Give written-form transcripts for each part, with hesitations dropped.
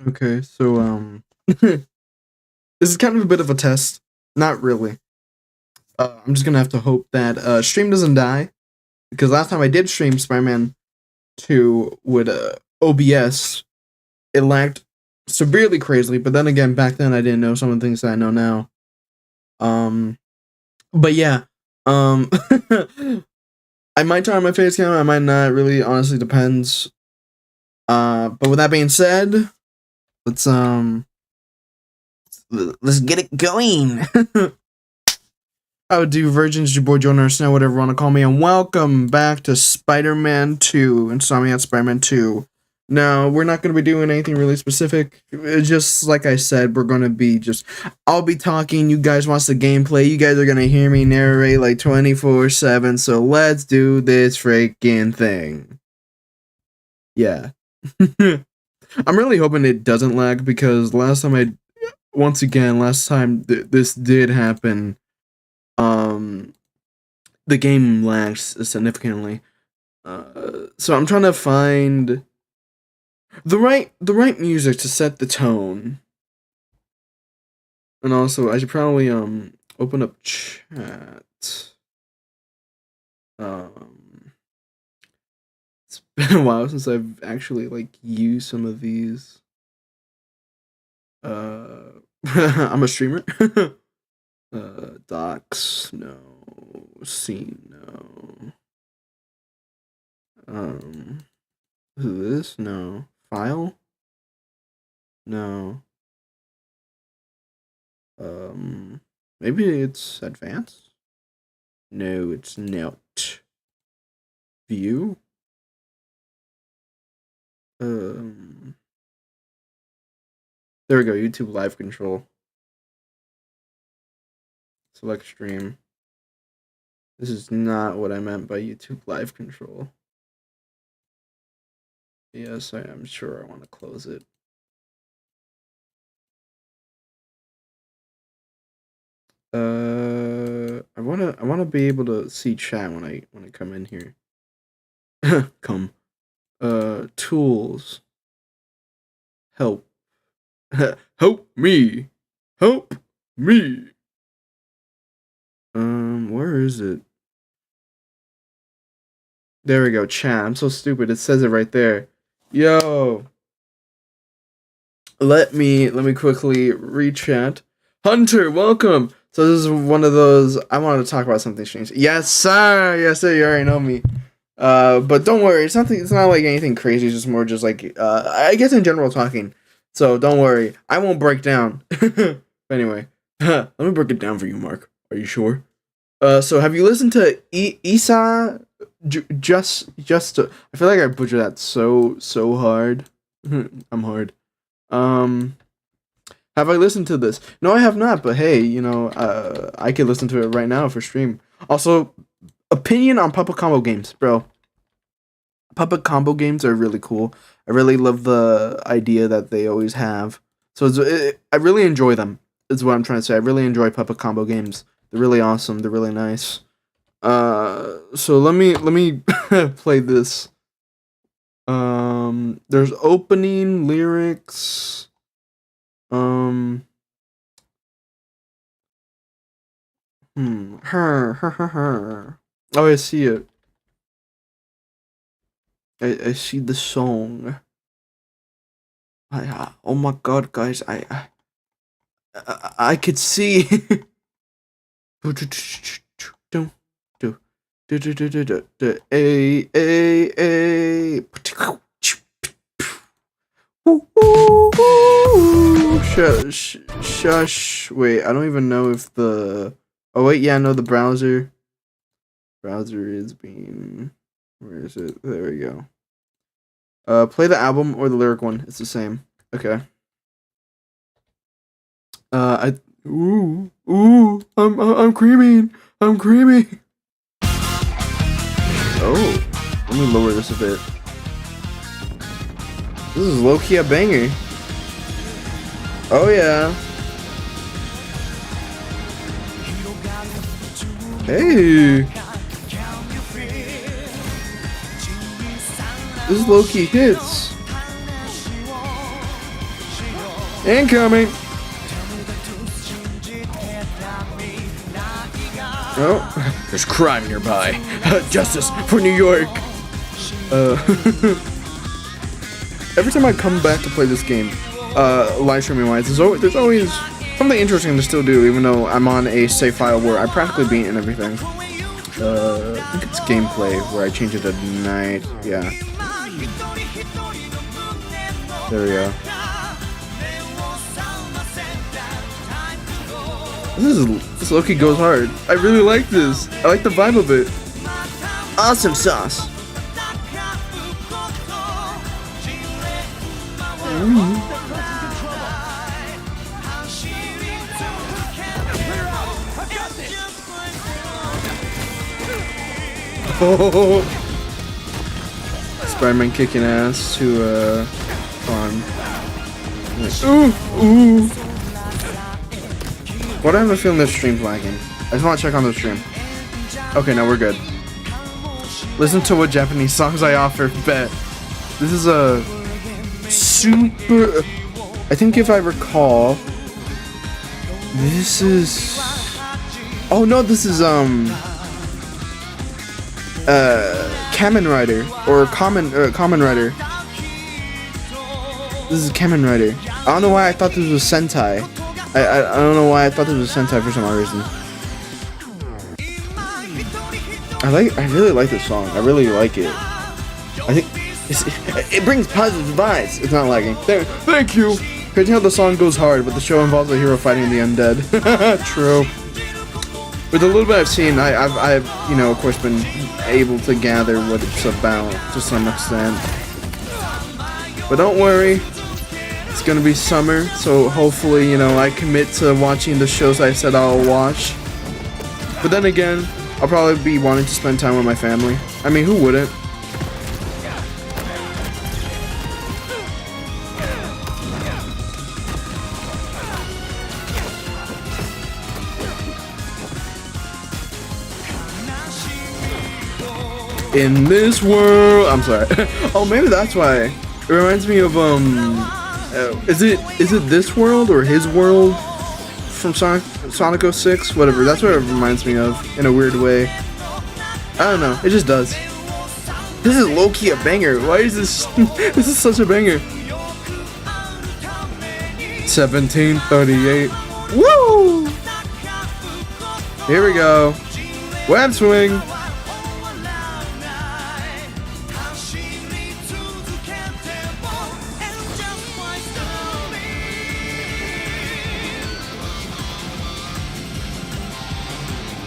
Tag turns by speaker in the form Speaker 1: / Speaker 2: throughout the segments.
Speaker 1: Okay, so this is kind of a bit of a test. Not really. I'm just gonna have to hope that stream doesn't die because last time I did stream Spider-Man 2 with OBS, it lagged severely crazily. But then again, back then I didn't know some of the things that I know now. But yeah, I might turn on my face cam. I might not. Really, honestly, depends. But with that being said, let's get it going. How do virgins, your boy Jonah Snow, whatever you want to call me, and welcome back to Spider-Man 2, Insomniac Spider-Man 2. Now, we're not going to be doing anything really specific. Just like I said, we're going to be I'll be talking, you guys watch the gameplay, you guys are going to hear me narrate like 24/7, so let's do this freaking thing. Yeah. I'm really hoping it doesn't lag because last time this did happen, the game lags significantly. So I'm trying to find the right music to set the tone. And also I should probably open up chat. It's been a while since I've actually like used some of these. I'm a streamer. Docs, no. Scene, no. Who is this? No. File? No. Maybe it's advanced? No, it's not. View? There we go, YouTube live control. Select stream. This is not what I meant by YouTube live control. Yes, I am sure I want to close it. I wanna be able to see chat when I come in here. Tools. Help. Help me. Help me. Where is it? There we go, chat. I'm so stupid. It says it right there. Yo. Let me quickly re-chat. Hunter, welcome. So this is one of those. I wanted to talk about something strange. Yes, sir. Yes, sir. You already know me. But don't worry. It's not like anything crazy. It's just more just like I guess in general talking. So don't worry. I won't break down. Anyway, let me break it down for you, Mark. Are you sure? So have you listened to Isa? Just I feel like I butchered that so hard. I'm hard. Have I listened to this? No, I have not, but hey, you know, I could listen to it right now for stream. Also, opinion on Puppet Combo games, bro. Puppet Combo games are really cool. I really love the idea that they always have. So I really enjoy them, is what I'm trying to say. I really enjoy Puppet Combo games. They're really awesome. They're really nice. So let me play this. There's opening lyrics. Her. Oh, I see it. I see the song. Oh my god, guys! I could see. Shush. Wait, I don't even know if the. Oh wait, yeah, no, the browser is being. Where is it? There we go. Play the album or the lyric one. It's the same. Okay. I'm creaming. I'm creaming. Oh, let me lower this a bit. This is low-key a banger. Oh yeah. Hey. This is low-key hits. Incoming. Oh, there's crime nearby. Justice for New York. Every time I come back to play this game, live streaming wise, there's always something interesting to still do, even though I'm on a save file where I practically beat and everything. I think it's gameplay where I change it to night. Yeah. There we go. This Loki goes hard. I really like this. I like the vibe of it. Awesome sauce. Oh. Spider-Man kicking ass to on. Ooh. What do I have a feeling this stream's lagging? I just want to check on the stream. Okay, now we're good. Listen to what Japanese songs I offer. Bet. This is a super. I think if I recall, this is. Oh no, this is Kamen Rider or Kamen Rider. This is Kamen Rider. I don't know why I thought this was Sentai. I don't know why I thought this was Sentai for some odd reason. I really like this song. I really like it. I think it brings positive vibes. It's not lagging. Thank you. Crazy how the song goes hard, but the show involves a hero fighting the undead. True. With the little bit I've seen, I've of course been able to gather what it's about to some extent. But don't worry. It's gonna be summer, so hopefully, I commit to watching the shows I said I'll watch. But then again, I'll probably be wanting to spend time with my family. I mean, who wouldn't? In this world, I'm sorry. Oh, maybe that's why. It reminds me of is it this world or his world from Sonic 06? Whatever. That's what it reminds me of in a weird way. I don't know. It just does. This is low-key a banger. Why is this? This is such a banger. 1738. Woo! Here we go. Web swing.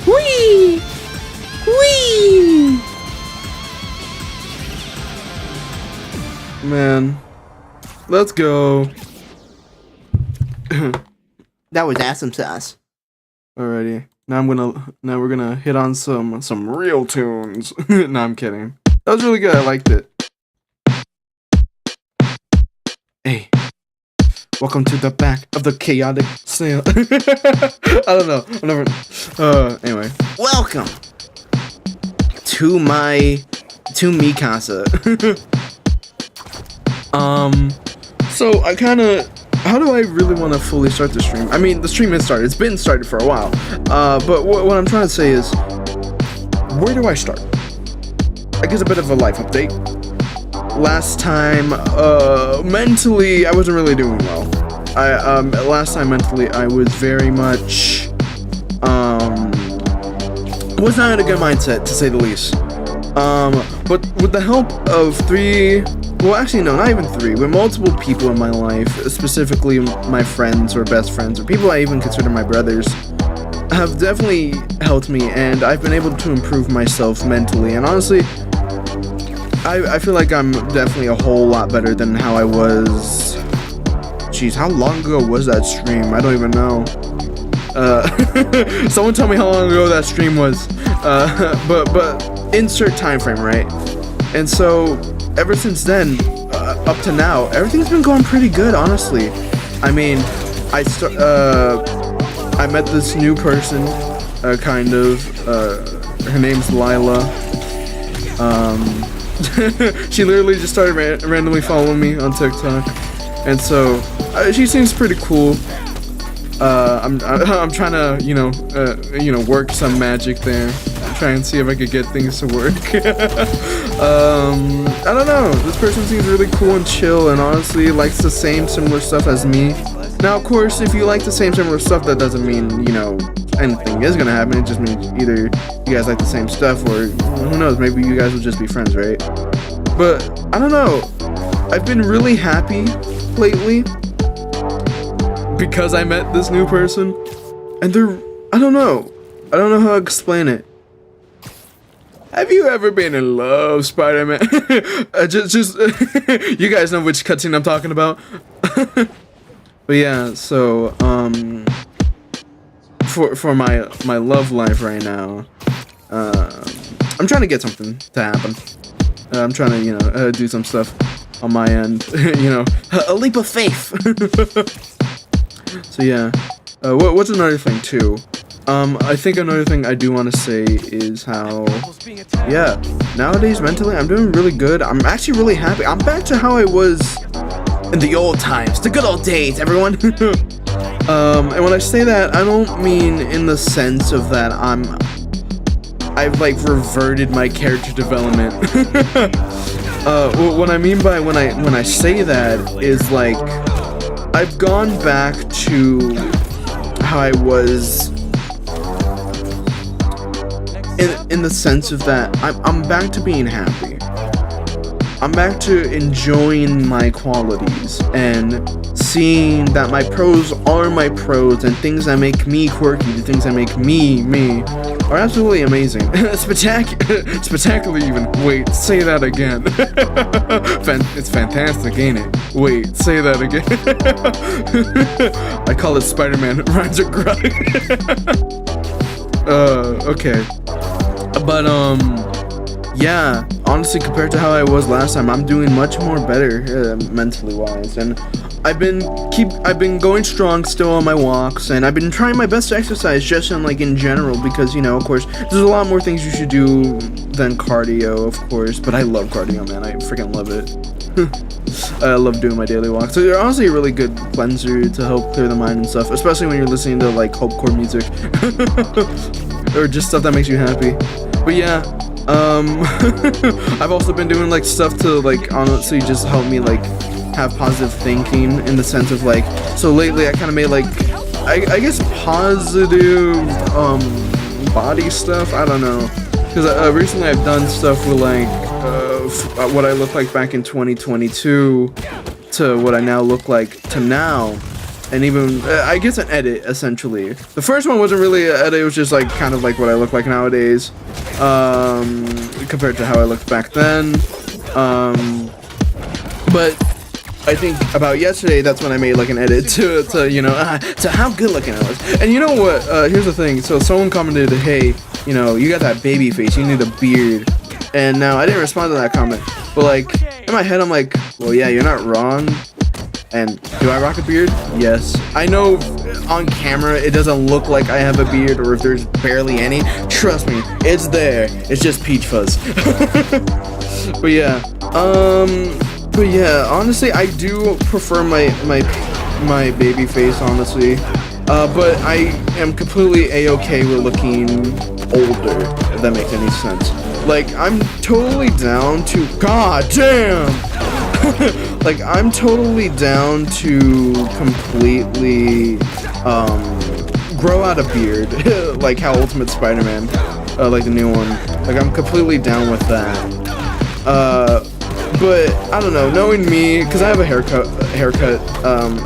Speaker 1: Whee! Whee! Man, let's go. That was awesome sauce. Alrighty, now we're gonna hit on some real tunes. No, I'm kidding. That was really good. I liked it. Hey. Welcome to the back of the chaotic snail. I don't know. I'm never. Anyway. Welcome to Mikasa. So I kind of. How do I really want to fully start the stream? I mean, the stream is started. It's been started for a while. But what I'm trying to say is, where do I start? I guess a bit of a life update. Last time, mentally, I wasn't really doing well. Last time mentally, I was very much, was not in a good mindset, to say the least. But with the help of not even three, with multiple people in my life, specifically my friends or best friends, or people I even consider my brothers, have definitely helped me, and I've been able to improve myself mentally, and honestly, I feel like I'm definitely a whole lot better than how I was. Jeez, how long ago was that stream? I don't even know. Someone tell me how long ago that stream was. But insert time frame, right? And so ever since then, up to now, everything's been going pretty good, honestly. I mean, I met this new person, kind of. Her name's Lila. She literally just started randomly following me on TikTok. And so she seems pretty cool. I'm trying to work some magic there, try and see if I could get things to work. I don't know. This person seems really cool and chill, and honestly likes the same similar stuff as me. Now, of course, if you like the same similar stuff, that doesn't mean anything is gonna happen. It just means either you guys like the same stuff, or who knows, maybe you guys will just be friends, right? But I don't know. I've been really happy lately because I met this new person, and I don't know how to explain it. Have you ever been in love, Spider-Man? just you guys know which cutscene I'm talking about. But yeah, so for my love life right now, I'm trying to get something to happen. I'm trying to do some stuff on my end. A leap of faith. So yeah, what's another thing too? I think another thing I do want to say is how, yeah, nowadays mentally I'm doing really good. I'm actually really happy. I'm back to how I was in the old times, the good old days, everyone. And when I say that, I don't mean in the sense of that I've like reverted my character development. What I mean by when I say that is like I've gone back to how I was in the sense of that I'm back to being happy. I'm back to enjoying my qualities and seeing that my pros are my pros, and things that make me quirky, the things that make me are absolutely amazing. Spectacular even. Wait, say that again. It's fantastic, ain't it? Wait, say that again. I call it Spider-Man rhymes are grunt. Okay. But yeah, honestly, compared to how I was last time, I'm doing much more better mentally wise, and I've been going strong still on my walks, and I've been trying my best to exercise just in general, because of course there's a lot more things you should do than cardio, of course, but I love cardio, man. I freaking love it. I love doing my daily walks. So they're honestly a really good cleanser to help clear the mind and stuff, especially when you're listening to like hopecore music or just stuff that makes you happy. But yeah, I've also been doing like stuff to like honestly just help me like have positive thinking, in the sense of like, so lately I kind of made like I guess positive body stuff. I don't know, because recently I've done stuff with like what I looked like back in 2022 to what I now look like to now. And even, I guess an edit, essentially. The first one wasn't really an edit, it was just like, kind of like what I look like nowadays, compared to how I looked back then. But I think about yesterday, that's when I made like an edit to how good looking I was. And you know what, here's the thing, so someone commented, hey, you got that baby face, you need a beard. And now, I didn't respond to that comment, but like, in my head I'm like, well yeah, you're not wrong. And do I rock a beard? Yes. I know on camera it doesn't look like I have a beard, or if there's barely any. Trust me, it's there. It's just peach fuzz. But yeah. Honestly, I do prefer my baby face, honestly. But I am completely a-okay with looking older, if that makes any sense. Like, I'm totally down to, god damn! Like, I'm totally down to completely grow out a beard, like how Ultimate Spider-Man, like the new one. Like, I'm completely down with that. But I don't know, knowing me, because I have a haircut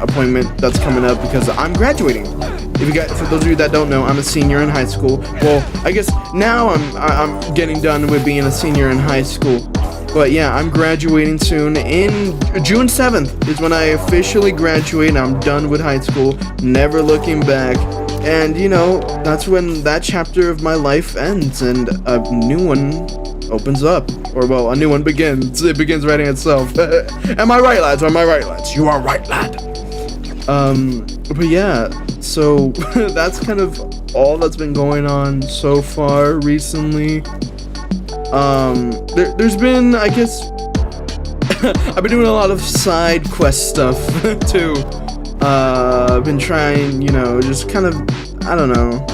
Speaker 1: appointment that's coming up because I'm graduating. For those of you that don't know, I'm a senior in high school. Well, I guess now I'm getting done with being a senior in high school. But yeah, I'm graduating soon. In June 7th is when I officially graduate. I'm done with high school, never looking back. And that's when that chapter of my life ends and a new one opens up. Or well, a new one begins. It begins writing itself. Am I right, lads? Am I right, lads? You are right, lad. But yeah, so that's kind of all that's been going on so far recently. There's been, I guess, I've been doing a lot of side quest stuff too. I've been trying, you know, just kind of, I don't know,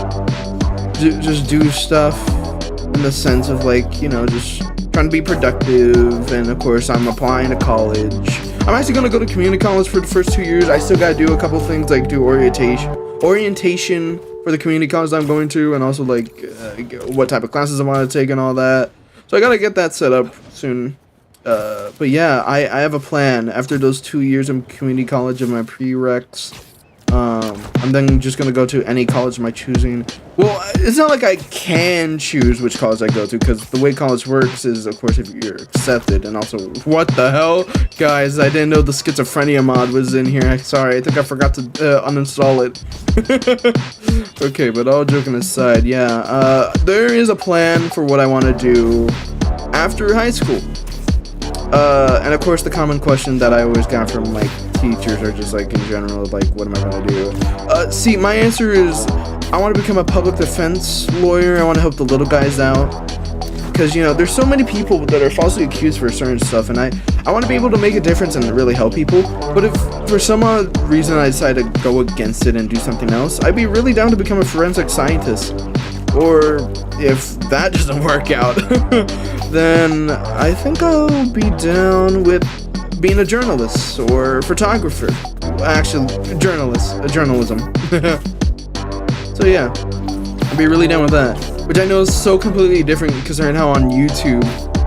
Speaker 1: just do stuff in the sense of like, you know, just trying to be productive. And of course, I'm applying to college. I'm actually gonna go to community college for the first 2 years. I still gotta do a couple things like do orientation for the community college I'm going to, and also like what type of classes I want to take and all that. So I gotta get that set up soon. But yeah, I have a plan. After those 2 years in community college and my prereqs, I'm then just gonna go to any college of my choosing. Well, it's not like I can choose which college I go to, because the way college works is, of course, if you're accepted. And also, what the hell? Guys, I didn't know the schizophrenia mod was in here. Sorry, I think I forgot to uninstall it. Okay, but all joking aside, yeah, there is a plan for what I want to do after high school. And of course, the common question that I always got from like teachers or just like in general, like, what am I gonna do? See, my answer is I want to become a public defense lawyer. I want to help the little guys out, because you know there's so many people that are falsely accused for certain stuff, and I want to be able to make a difference and really help people. But if for some odd reason I decide to go against it and do something else, I'd be really down to become a forensic scientist. Or if that doesn't work out, then I think I'll be down with being a journalist or photographer. Actually, journalism. So yeah, I'd be really down with that. Which I know is so completely different, because right now on YouTube,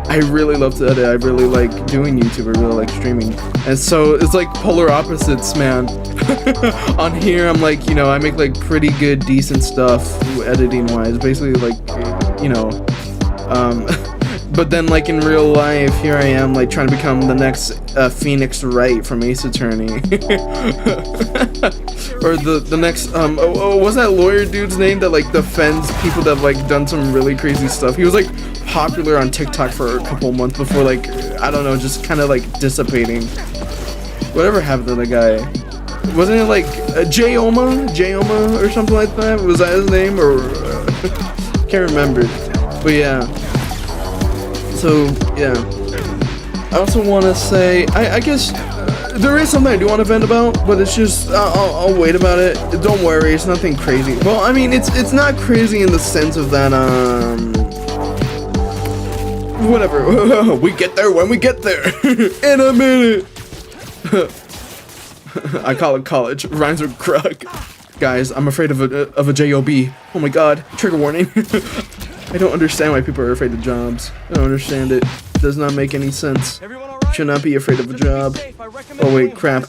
Speaker 1: I really love to edit. I really like doing YouTube. I really like streaming. And so it's like polar opposites, man. On here, I'm like, you know, I make like pretty good, decent stuff editing wise. Basically, like, you know, but then like in real life, here I am like trying to become the next Phoenix Wright from Ace Attorney. Or the next, what's that lawyer dude's name that like defends people that have like done some really crazy stuff? He was like popular on TikTok for a couple months before, like, I don't know, just kind of like dissipating. Whatever happened to the guy? Wasn't it like J-Oma or something like that? Was that his name? Or can't remember. But yeah. So yeah. I also want to say, I guess there is something I do want to vent about, but it's just I'll wait about it. Don't worry, it's nothing crazy. Well, I mean, it's not crazy in the sense of that whatever. We get there when we get there. In a minute. I call it college. Rhymes with Krug. Guys, I'm afraid of a J-O-B. Oh my god. Trigger warning. I don't understand why people are afraid of jobs. I don't understand it. It does not make any sense. Should not be afraid of a job. Oh wait, crap.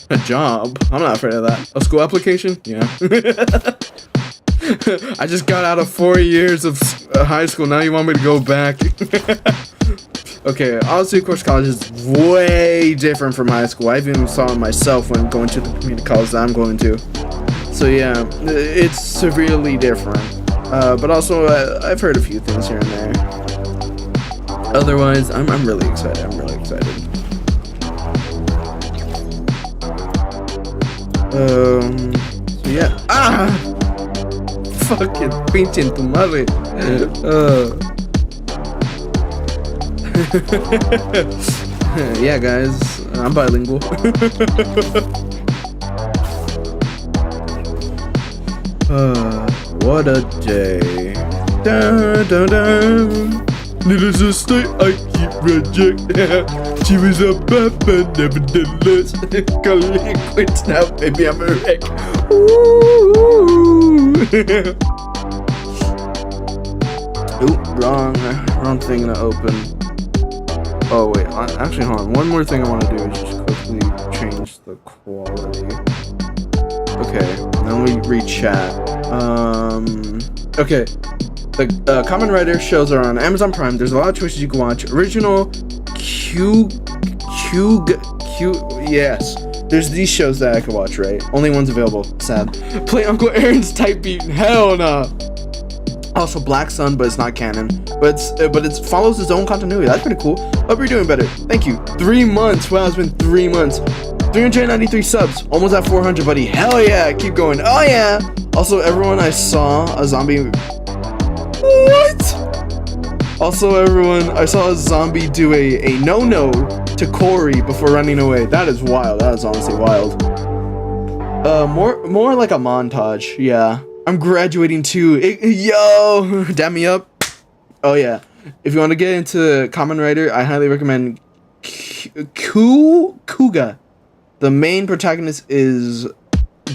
Speaker 1: A job? I'm not afraid of that. A school application? Yeah. I just got out of 4 years of high school. Now you want me to go back? Okay, honestly, of course, college is way different from high school. I've even saw it myself when going to the community college that I'm going to. So yeah, it's severely different. But also, I've heard a few things here and there. Otherwise, I'm really excited. I'm really excited. So yeah. Ah! Fucking pinche en tu madre. Yeah, guys, I'm bilingual. What a day. Dun, dun, dun. Needless to say, I keep rejecting. She was a bad man, nevertheless. Got liquids now, baby, I'm a wreck. Ooh. Oop, wrong thing to open. Oh wait, actually hold on. One more thing I want to do is just quickly change the quality. Okay, now let me re-chat. Okay. The Kamen Rider shows are on Amazon Prime. There's a lot of choices you can watch. Original, yes. There's these shows that I can watch, right? Only one's available. Sad. Play Uncle Aaron's Type Beat. Hell no. Also Black Sun, but it's not canon. But it follows its own continuity. That's pretty cool. Hope you're doing better. Thank you. 3 months. Wow, it's been 3 months. 393 subs. Almost at 400, buddy. Hell yeah. Keep going. Oh yeah. Also, everyone, I saw a zombie. What? Also, everyone, I saw a zombie do a no-no to Corey before running away. That is wild. That is honestly wild. More like a montage. Yeah. I'm graduating too. Yo, dab me up. Oh yeah. If you want to get into Kamen Rider, I highly recommend Kuga. The main protagonist is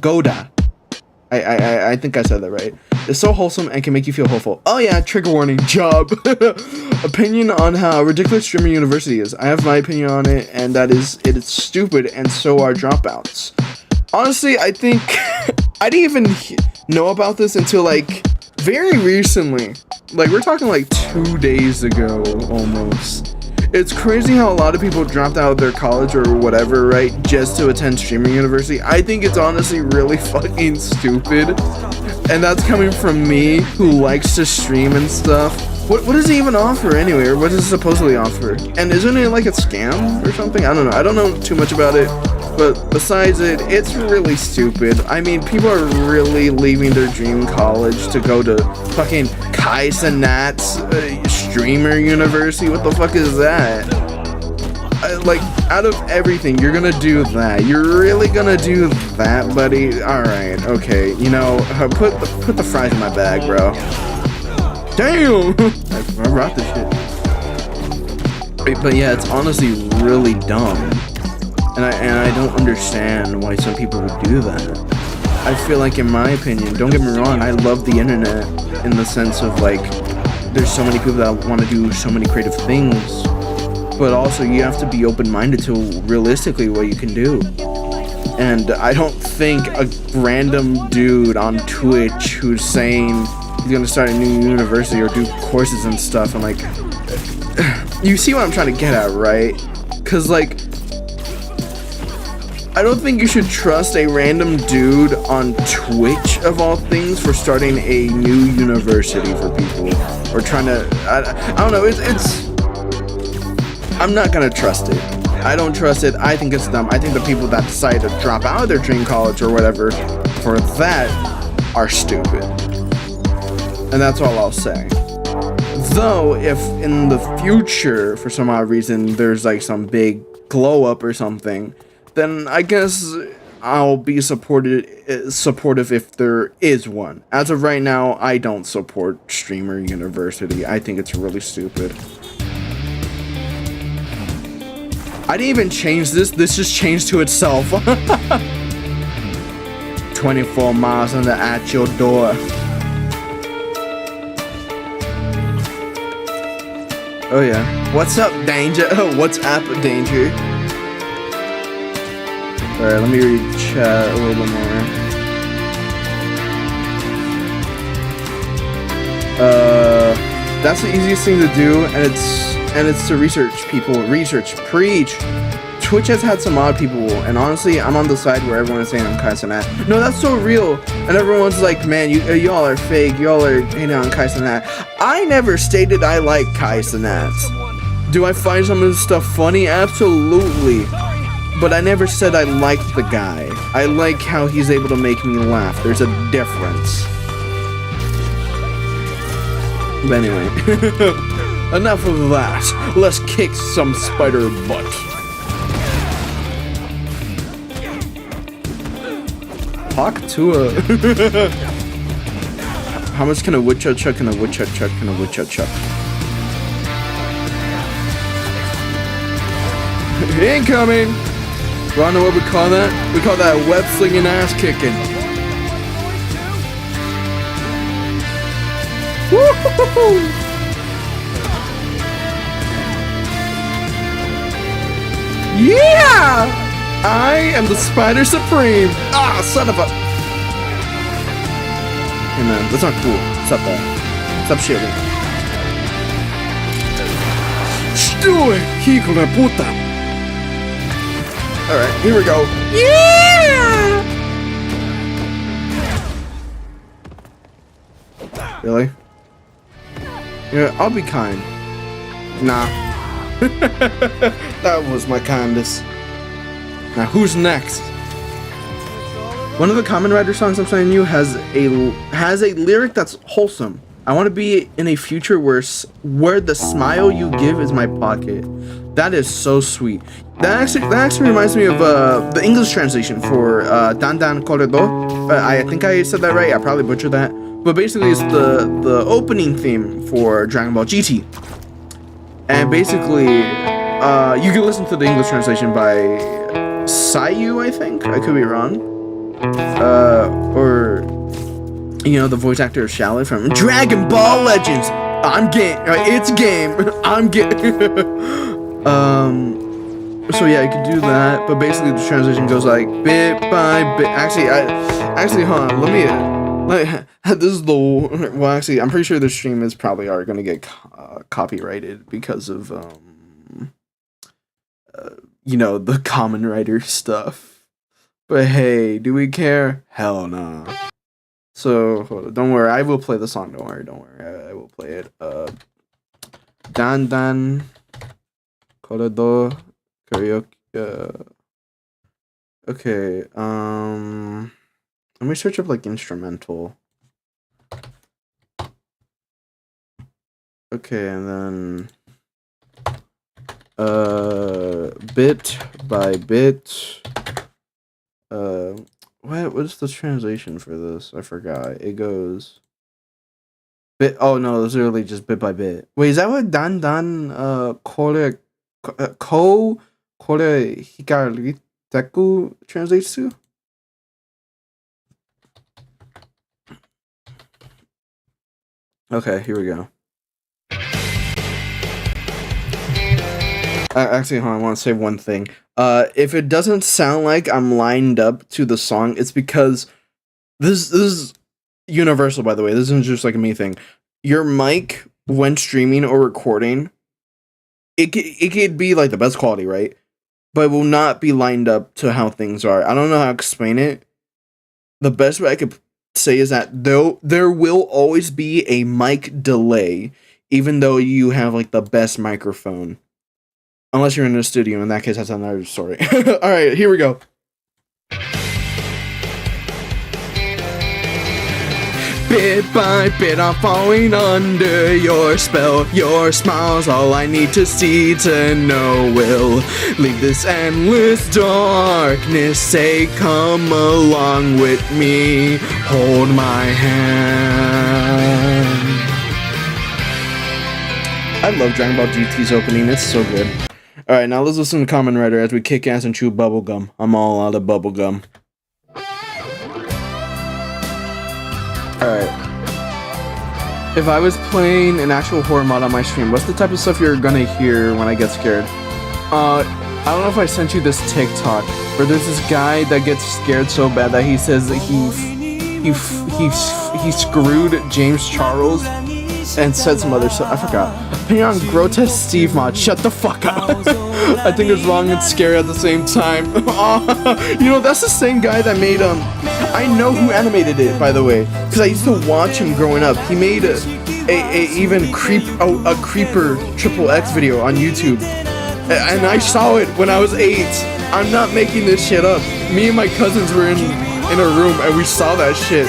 Speaker 1: Goda. I think I said that right. It's so wholesome and can make you feel hopeful. Oh yeah, trigger warning, job. Opinion on how ridiculous Streamer University is. I have my opinion on it, and that is, it is stupid, and so are dropouts. Honestly, I think I didn't even know about this until like very recently. Like we're talking like 2 days ago almost. It's crazy how a lot of people dropped out of their college or whatever, right, just to attend Streaming University. I think it's honestly really fucking stupid. And that's coming from me, who likes to stream and stuff. What does it even offer anyway, or what does it supposedly offer? And isn't it like a scam or something? I don't know. I don't know too much about it. But besides it, it's really stupid. I mean, people are really leaving their dream college to go to fucking Kai Cenat's Streamer University. What the fuck is that? Like, out of everything, you're gonna do that. You're really gonna do that, buddy? Alright, okay. You know, put the fries in my bag, bro. Damn! I brought this shit. But yeah, it's honestly really dumb. And I don't understand why some people would do that. I feel like, in my opinion, don't get me wrong, I love the internet in the sense of like, there's so many people that want to do so many creative things, but also you have to be open-minded to realistically what you can do. And I don't think a random dude on Twitch who's saying he's gonna start a new university or do courses and stuff, and like, you see what I'm trying to get at, right? Because like, I don't think you should trust a random dude on Twitch, of all things, for starting a new university for people. Or trying to, I don't know, it's, I'm not gonna trust it. I don't trust it. I think it's dumb. I think the people that decide to drop out of their dream college or whatever for that are stupid. And that's all I'll say. Though, if in the future, for some odd reason, there's like some big glow up or something, then I guess I'll be supportive if there is one. As of right now, I don't support Streamer University. I think it's really stupid. I didn't even change this. This just changed to itself. 24 miles and at your door. Oh yeah. What's up, Danger? Oh, what's up, Danger? Alright, let me read chat a little bit more. That's the easiest thing to do, and it's to research people. Research, preach. Twitch has had some odd people, and honestly, I'm on the side where everyone is saying I'm Kai Cenat. No, that's so real, and everyone's like, man, y'all are fake. Y'all are hating on Kai Cenat. I never stated I like Kai Cenat. Do I find some of his stuff funny? Absolutely. But I never said I liked the guy. I like how he's able to make me laugh. There's a difference. But anyway, enough of that. Let's kick some spider butt. Talk to a... How much can a woodchuck chuck and a woodchuck chuck and a woodchuck chuck? Incoming! Wanna know what we call that? We call that web slinging ass kicking. Woo-hoo-hoo-hoo. Yeah! I am the Spider Supreme. Ah, son of a... Hey man, that's not cool. Stop that. Stop shitting. Stój, hijo de puta. Alright, here we go. Yeah! Really? Yeah, I'll be kind. Nah. That was my kindness. Now, who's next? One of the Kamen Rider songs I'm sending you has a lyric that's wholesome. I want to be in a future where the smile you give is my pocket. That is so sweet. That actually reminds me of the English translation for Dandan Koredo. I think I said that right. I probably butchered that. But basically, it's the opening theme for Dragon Ball GT. And basically, you can listen to the English translation by Sayu, I think. I could be wrong. Or the voice actor of Shallot from Dragon Ball Legends. I'm game. It's game. I'm game. So yeah, you can do that. But basically, the translation goes like bit by bit. Actually, hold on. Let me. This is the well. Actually, I'm pretty sure the stream is probably are gonna get copyrighted because of the common writer stuff. But hey, do we care? Hell no. So hold on, don't worry, I will play the song. Don't worry, I will play it. Dan Koredo karaoke. Okay. Let me search up like instrumental. Okay, and then bit by bit. What is the translation for this? I forgot. It goes bit. Oh no, it's literally just bit by bit. Wait, is that what Dan Kore Hikariteku translates to? Okay, here we go. Actually, hold on, I want to say one thing. If it doesn't sound like I'm lined up to the song, it's because this is universal, by the way. This isn't just like a me thing. Your mic, when streaming or recording, it could be like the best quality, right? But it will not be lined up to how things are. I don't know how to explain it. The best way I could say is that there will always be a mic delay, even though you have like the best microphone. Unless you're in a studio, in that case, that's another story. All right, here we go. Bit by bit, I'm falling under your spell. Your smile's all I need to see to know will leave this endless darkness. Say, come along with me, hold my hand. I love Dragon Ball GT's opening, it's so good. Alright, now let's listen to Kamen Rider as we kick ass and chew bubblegum. I'm all out of bubblegum. Alright. If I was playing an actual horror mod on my stream, what's the type of stuff you're gonna hear when I get scared? I don't know if I sent you this TikTok, where there's this guy that gets scared so bad that he says that he screwed James Charles and said some other stuff. I forgot. Opinion on Grotesque Steve mod. Shut the fuck up. I think it's wrong and scary at the same time. That's the same guy that made I know who animated it, by the way, because I used to watch him growing up. He made a creeper XXX video on YouTube, and I saw it when I was 8. I'm not making this shit up. Me and my cousins were in a room and we saw that shit.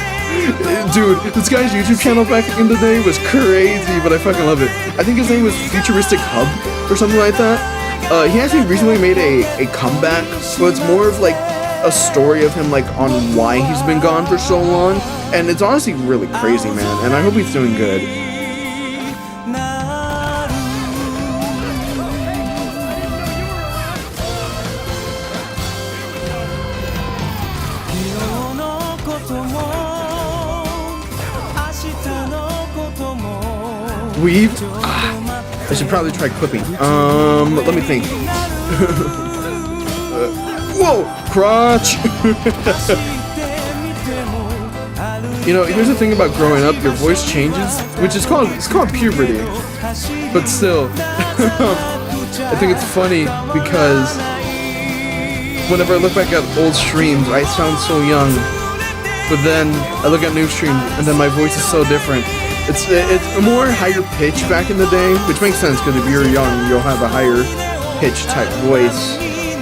Speaker 1: Dude, this guy's YouTube channel back in the day was crazy, but I fucking love it. I think his name was Futuristic Hub or something like that. He actually recently made a comeback, so it's more of like a story of him like on why he's been gone for so long, and it's honestly really crazy, man, and I hope he's doing good. Weave? I should probably try clipping. Let me think. Whoa! Crotch! Here's the thing about growing up, your voice changes, which is called puberty. But still, I think it's funny because whenever I look back at old streams, I sound so young. But then I look at new streams and then my voice is so different. It's a more higher pitch back in the day, which makes sense because if you're young, you'll have a higher pitch type voice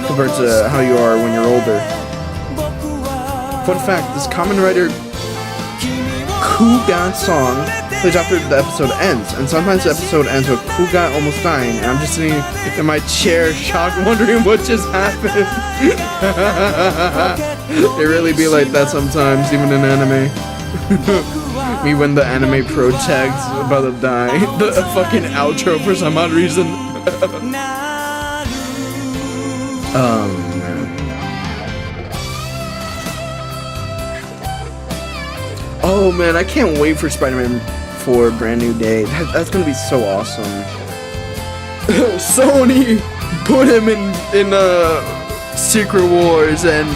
Speaker 1: compared to how you are when you're older. Fun fact, this Kamen Rider Kugan song plays after the episode ends, and sometimes the episode ends with cool guy almost dying, and I'm just sitting in my chair, shocked, wondering what just happened. It really be like that sometimes, even in anime. Me when the anime pro tag's about to die, the fucking outro for some odd reason. Man. Oh man, I can't wait for Spider-Man 4 Brand New Day. That's gonna be so awesome. Sony, put him in Secret Wars and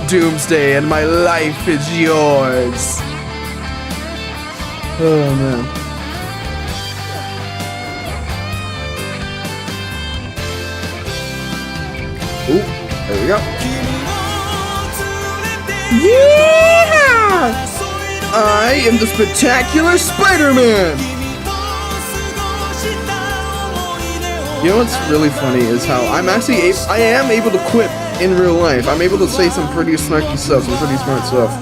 Speaker 1: Doomsday, and my life is yours. Oh man. Ooh, there we go. Yeah! I am the spectacular Spider-Man! You know what's really funny is how I am able to quip in real life. I'm able to say some pretty snarky stuff, some pretty smart stuff.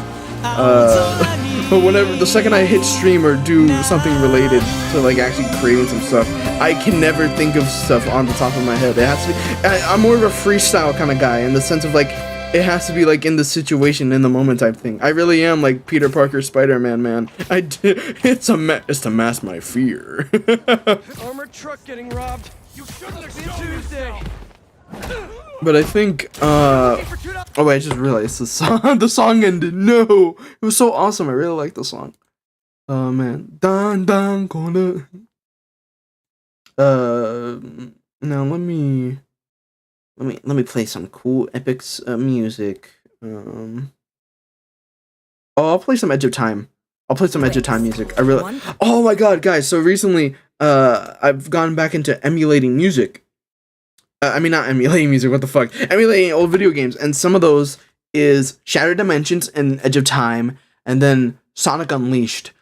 Speaker 1: But whenever, the second I hit stream or do something related to like actually creating some stuff, I can never think of stuff on the top of my head. It has to be, I'm more of a freestyle kind of guy in the sense of like, it has to be like in the situation, in the moment type thing. I really am like Peter Parker, Spider-Man, man. It's to mask my fear.
Speaker 2: Armored truck getting robbed. You shouldn't have been Tuesday.
Speaker 1: But I think, oh wait, I just realized the song ended. No, it was so awesome. I really like the song. Oh man, gonna. Now let me play some cool epics music. I'll play some Edge of Time. I'll play some Edge of Time music. Oh my god, guys! So recently, I've gone back into emulating music. I mean, not emulating music. What the fuck? Emulating old video games, and some of those is Shattered Dimensions and Edge of Time, and then Sonic Unleashed.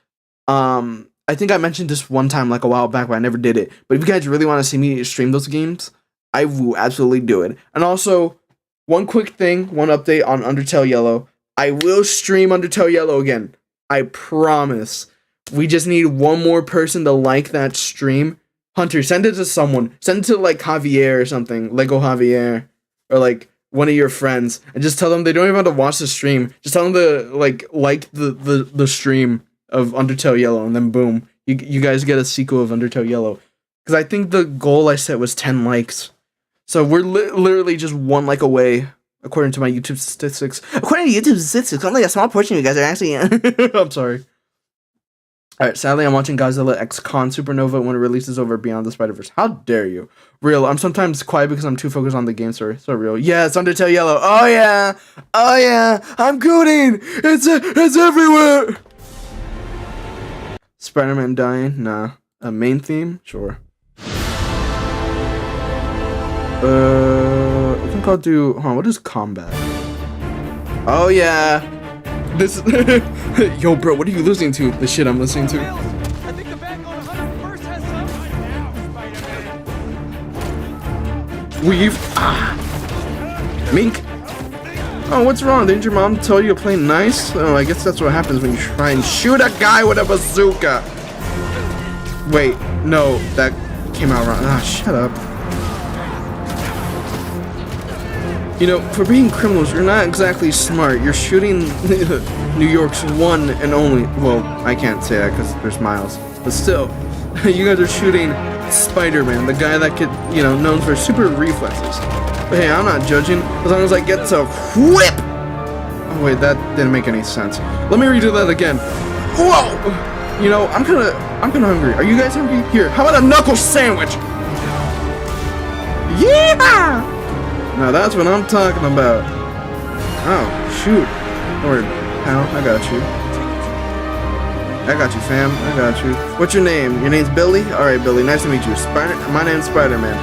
Speaker 1: I think I mentioned this one time like a while back, but I never did it. But if you guys really want to see me stream those games, I will absolutely do it. And also, one quick thing, one update on Undertale Yellow. I will stream Undertale Yellow again. I promise. We just need one more person to like that stream. Hunter, send it to someone. Send it to like Javier or something. Lego Javier. Or like one of your friends. And just tell them they don't even have to watch the stream. Just tell them to like the stream of Undertale Yellow. And then boom. You guys get a sequel of Undertale Yellow. Because I think the goal I set was 10 likes. So we're literally just one like away, according to my YouTube statistics. According to YouTube statistics, only a small portion of you guys are actually... I'm sorry. Alright, sadly I'm watching Godzilla X Con Supernova when it releases over Beyond the Spider-Verse. How dare you? Real, I'm sometimes quiet because I'm too focused on the game story. So real. Yeah, it's Undertale Yellow. Oh yeah! Oh yeah! I'm gooning! It's everywhere! Spider-Man dying? Nah. A main theme? Sure. I think I'll do... Hold on, what is combat? Oh, yeah. This... Yo, bro, what are you listening to? The shit I'm listening to.
Speaker 2: I think the bag on 101st has some.
Speaker 1: Weave. Ah. Mink. Oh, what's wrong? Didn't your mom tell you to play nice? Oh, I guess that's what happens when you try and shoot a guy with a bazooka. Wait, no, that came out wrong. Ah, shut up. You know, for being criminals, you're not exactly smart. You're shooting New York's one and only... Well, I can't say that because there's Miles. But still, you guys are shooting Spider-Man, the guy that could, you know, known for super reflexes. But hey, I'm not judging, as long as I get to whip! Oh wait, that didn't make any sense. Let me redo that again. Whoa! You know, I'm kinda hungry. Are you guys hungry? Here, how about a knuckle sandwich? Yeah! Now that's what I'm talking about. Oh, shoot. Don't worry, pal. I got you. I got you, fam. I got you. What's your name? Your name's Billy? Alright, Billy. Nice to meet you. My name's Spider-Man.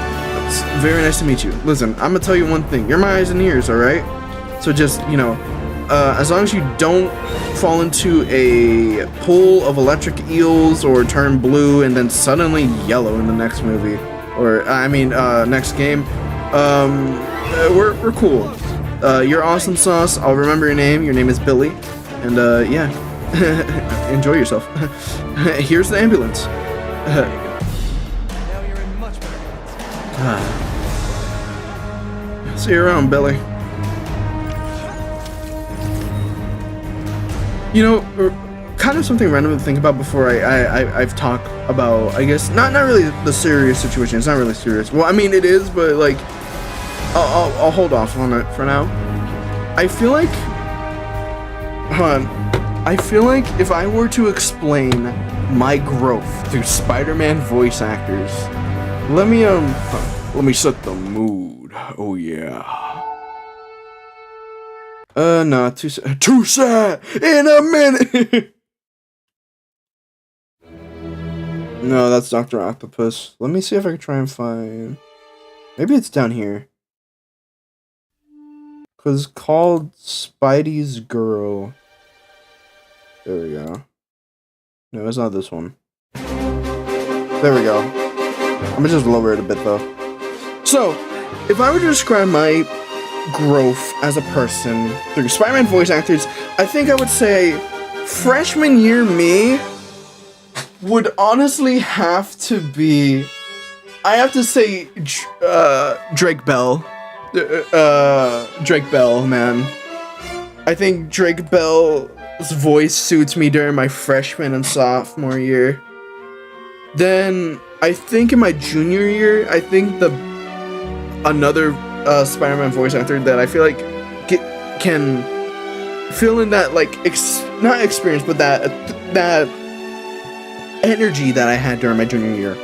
Speaker 1: It's very nice to meet you. Listen, I'm gonna tell you one thing. You're my eyes and ears, alright? So just, you know, as long as you don't fall into a pool of electric eels or turn blue and then suddenly yellow in the next movie. Or, next game. We're cool. You're awesome sauce. I'll remember your name. Your name is Billy. And, yeah. Enjoy yourself. Here's the ambulance.
Speaker 2: Now you're in much better hands.
Speaker 1: See you around, Billy. You know, kind of something random to think about before I've talked about, I guess, not really the serious situation. It's not really serious. Well, I mean, it is, but like, I'll hold off on it for now. I feel like, hold on. I feel like if I were to explain my growth through Spider-Man voice actors, let me set the mood. Oh yeah. No, too sad in a minute. No, that's Dr. Octopus. Let me see if I can try and find. Maybe it's down here. Cause it's called Spidey's Girl. There we go. No, it's not this one. There we go. I'm gonna just lower it a bit though. So, if I were to describe my growth as a person through Spider-Man voice actors, I think I would say freshman year me would honestly have to be. I have to say Drake Bell. Drake Bell, man. I think Drake Bell's voice suits me during my freshman and sophomore year. Then I think in my junior year, I think another Spider-Man voice actor that I feel like can fill in that like not experience, but that energy that I had during my junior year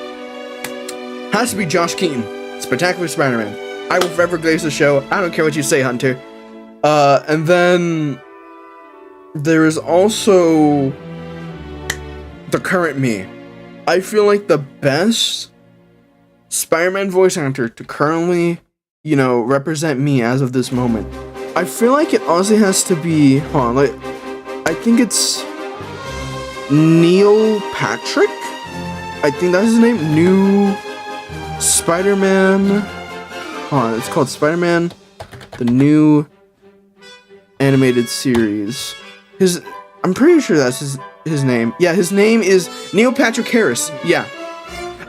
Speaker 1: has to be Josh Keaton, Spectacular Spider-Man. I will forever glaze the show. I don't care what you say, Hunter. And then there is also the current me. I feel like the best Spider-Man voice actor to currently, represent me as of this moment. I feel like it honestly has to be, I think it's Neil Patrick? I think that's his name. New Spider-Man. It's called Spider-Man, the new animated series. I'm pretty sure that's his name. Yeah, his name is Neil Patrick Harris. Yeah.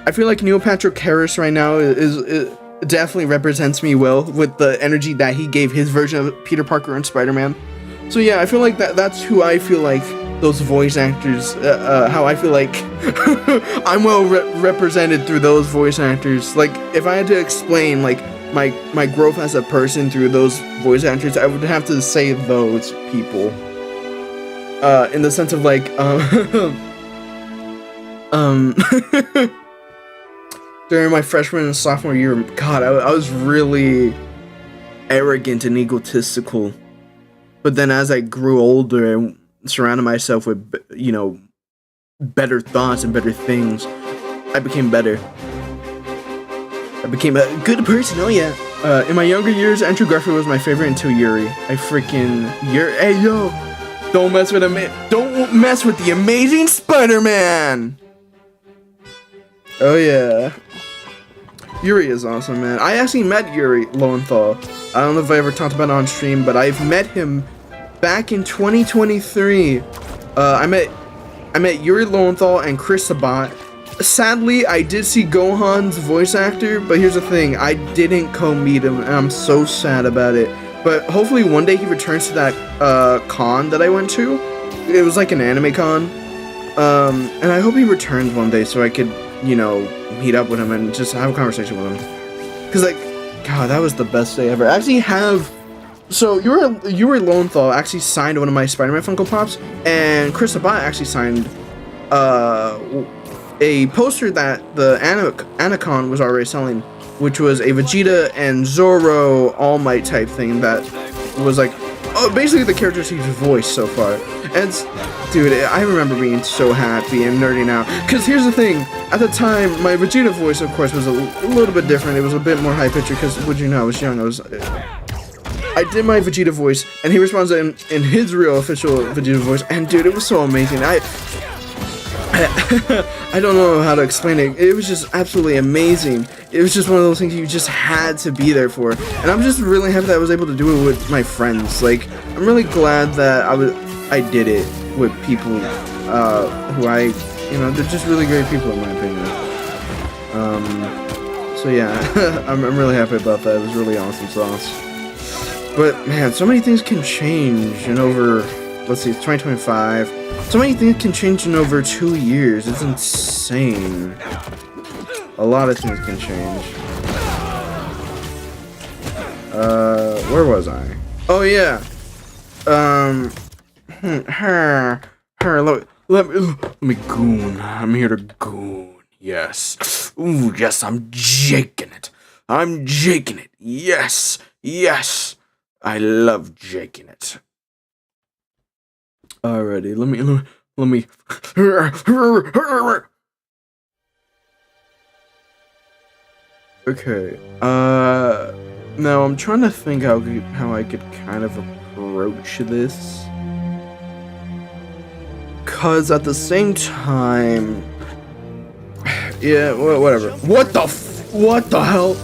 Speaker 1: I feel like Neil Patrick Harris right now is definitely represents me well with the energy that he gave his version of Peter Parker and Spider-Man. So yeah, I feel like that's who I feel like those voice actors, how I feel like I'm well represented through those voice actors. Like, if I had to explain, like, my growth as a person through those voice actors, I would have to say those people. In the sense of, like, during my freshman and sophomore year, God, I was really arrogant and egotistical. But then as I grew older and surrounded myself with, better thoughts and better things, I became better. I became a good person, oh yeah. In my younger years, Andrew Garfield was my favorite until Yuri. Hey yo, don't mess with the Amazing Spider-Man! Oh yeah. Yuri is awesome, man. I actually met Yuri Lowenthal. I don't know if I ever talked about it on stream, but I've met him back in 2023. I met Yuri Lowenthal and Chris Sabat. Sadly, I did see Gohan's voice actor, but here's the thing, I didn't co-meet him, and I'm so sad about it. But hopefully one day he returns to that con that I went to. It was like an anime con. And I hope he returns one day so I could, meet up with him and just have a conversation with him. Cause like, God, that was the best day ever. I actually so Yuri Lowenthal actually signed one of my Spider-Man Funko Pops, and Chris Sabat actually signed a poster that the Anacon was already selling, which was a Vegeta and Zoro All Might type thing that was like, basically the characters he's voiced so far. And dude, I remember being so happy and nerding out. Cause here's the thing, at the time, my Vegeta voice, of course, was a little bit different. It was a bit more high pitched because, I was young. I did my Vegeta voice, and he responds in his real official Vegeta voice, and dude, it was so amazing. I don't know how to explain it. It was just absolutely amazing. It was just one of those things you just had to be there for. And I'm just really happy that I was able to do it with my friends. Like, I'm really glad that I did it with people who they're just really great people in my opinion. So yeah, I'm really happy about that. It was really awesome sauce. But man, so many things can change in over, let's see, it's 2025. So many things can change in over 2 years. It's insane. A lot of things can change. Where was I? Oh yeah. Let me goon. I'm here to goon. Yes. Ooh, yes, I'm jaking it. I'm jaking it. Yes. Yes. I love jaking it. Alrighty, let me. Okay. Now I'm trying to think how I could kind of approach this. Cause at the same time, yeah, whatever. What the hell?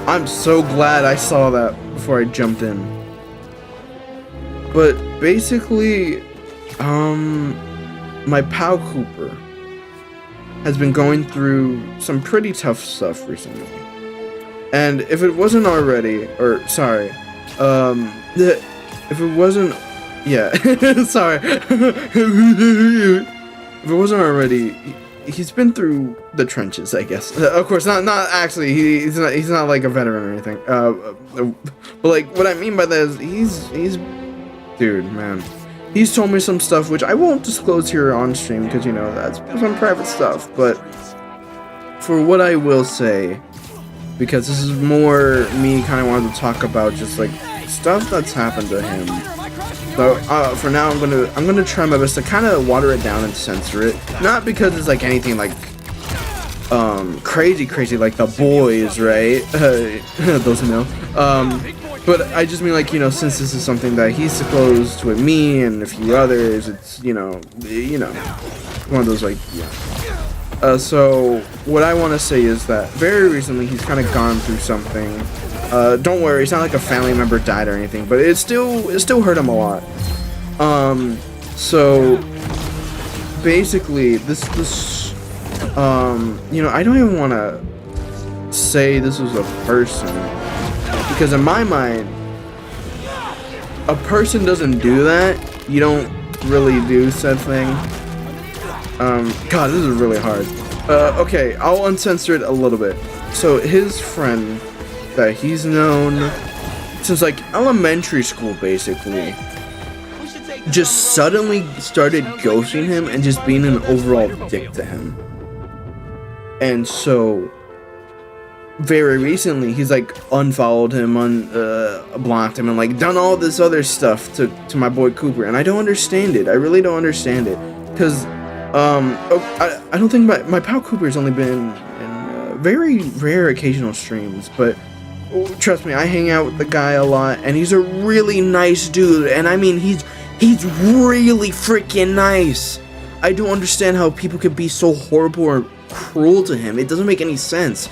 Speaker 1: I'm so glad I saw that before I jumped in. But basically, my pal Cooper has been going through some pretty tough stuff recently. And if it wasn't already, if it wasn't, yeah, sorry. If it wasn't already, he's been through the trenches, I guess. Of course, not actually. He's not like a veteran or anything. But like, what I mean by that is he's, dude, man. He's told me some stuff which I won't disclose here on stream because that's some private stuff. But for what I will say, because this is more me kind of wanting to talk about just like stuff that's happened to him. So for now, I'm gonna try my best to kind of water it down and censor it. Not because it's like anything like crazy like The Boys, right? Those who know. But I just mean like since this is something that he's disclosed with me and a few others, it's one of those like yeah. So what I want to say is that very recently he's kind of gone through something. Don't worry, it's not like a family member died or anything, but it still hurt him a lot. So basically this I don't even want to say this was a person, because in my mind, a person doesn't do that. You don't really do said thing. God, this is really hard. Okay, I'll uncensor it a little bit. So his friend that he's known since like elementary school basically just suddenly started ghosting him and just being an overall dick to him. And so very recently he's like unfollowed him, blocked him, and like done all this other stuff to my boy Cooper, and I don't understand it. I really don't understand it, because I don't think my pal Cooper's only been in very rare occasional streams, but trust me, I hang out with the guy a lot, and he's a really nice dude, and I mean he's really freaking nice. I don't understand how people could be so horrible or cruel to him. It doesn't make any sense.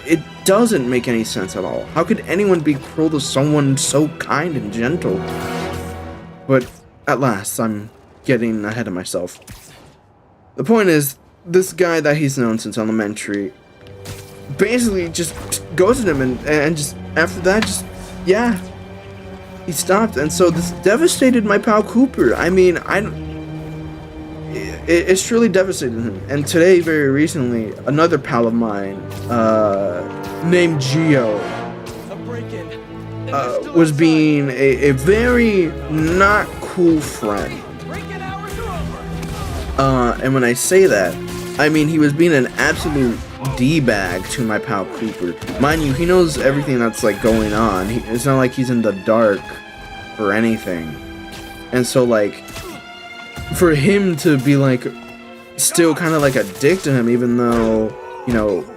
Speaker 1: It doesn't make any sense at all. How could anyone be cruel to someone so kind and gentle? But at last, I'm getting ahead of myself. The point is, this guy that he's known since elementary basically just ghosted him, and just after that, just, yeah, he stopped. And so this devastated my pal Cooper. I mean, it's truly devastated him. And today, very recently, another pal of mine, named Gio, was being a very not cool friend. And when I say that, I mean he was being an absolute D-bag to my pal Cooper. Mind you, he knows everything that's like going on. It's not like he's in the dark or anything. And so like, for him to be like still kind of like a dick to him, even though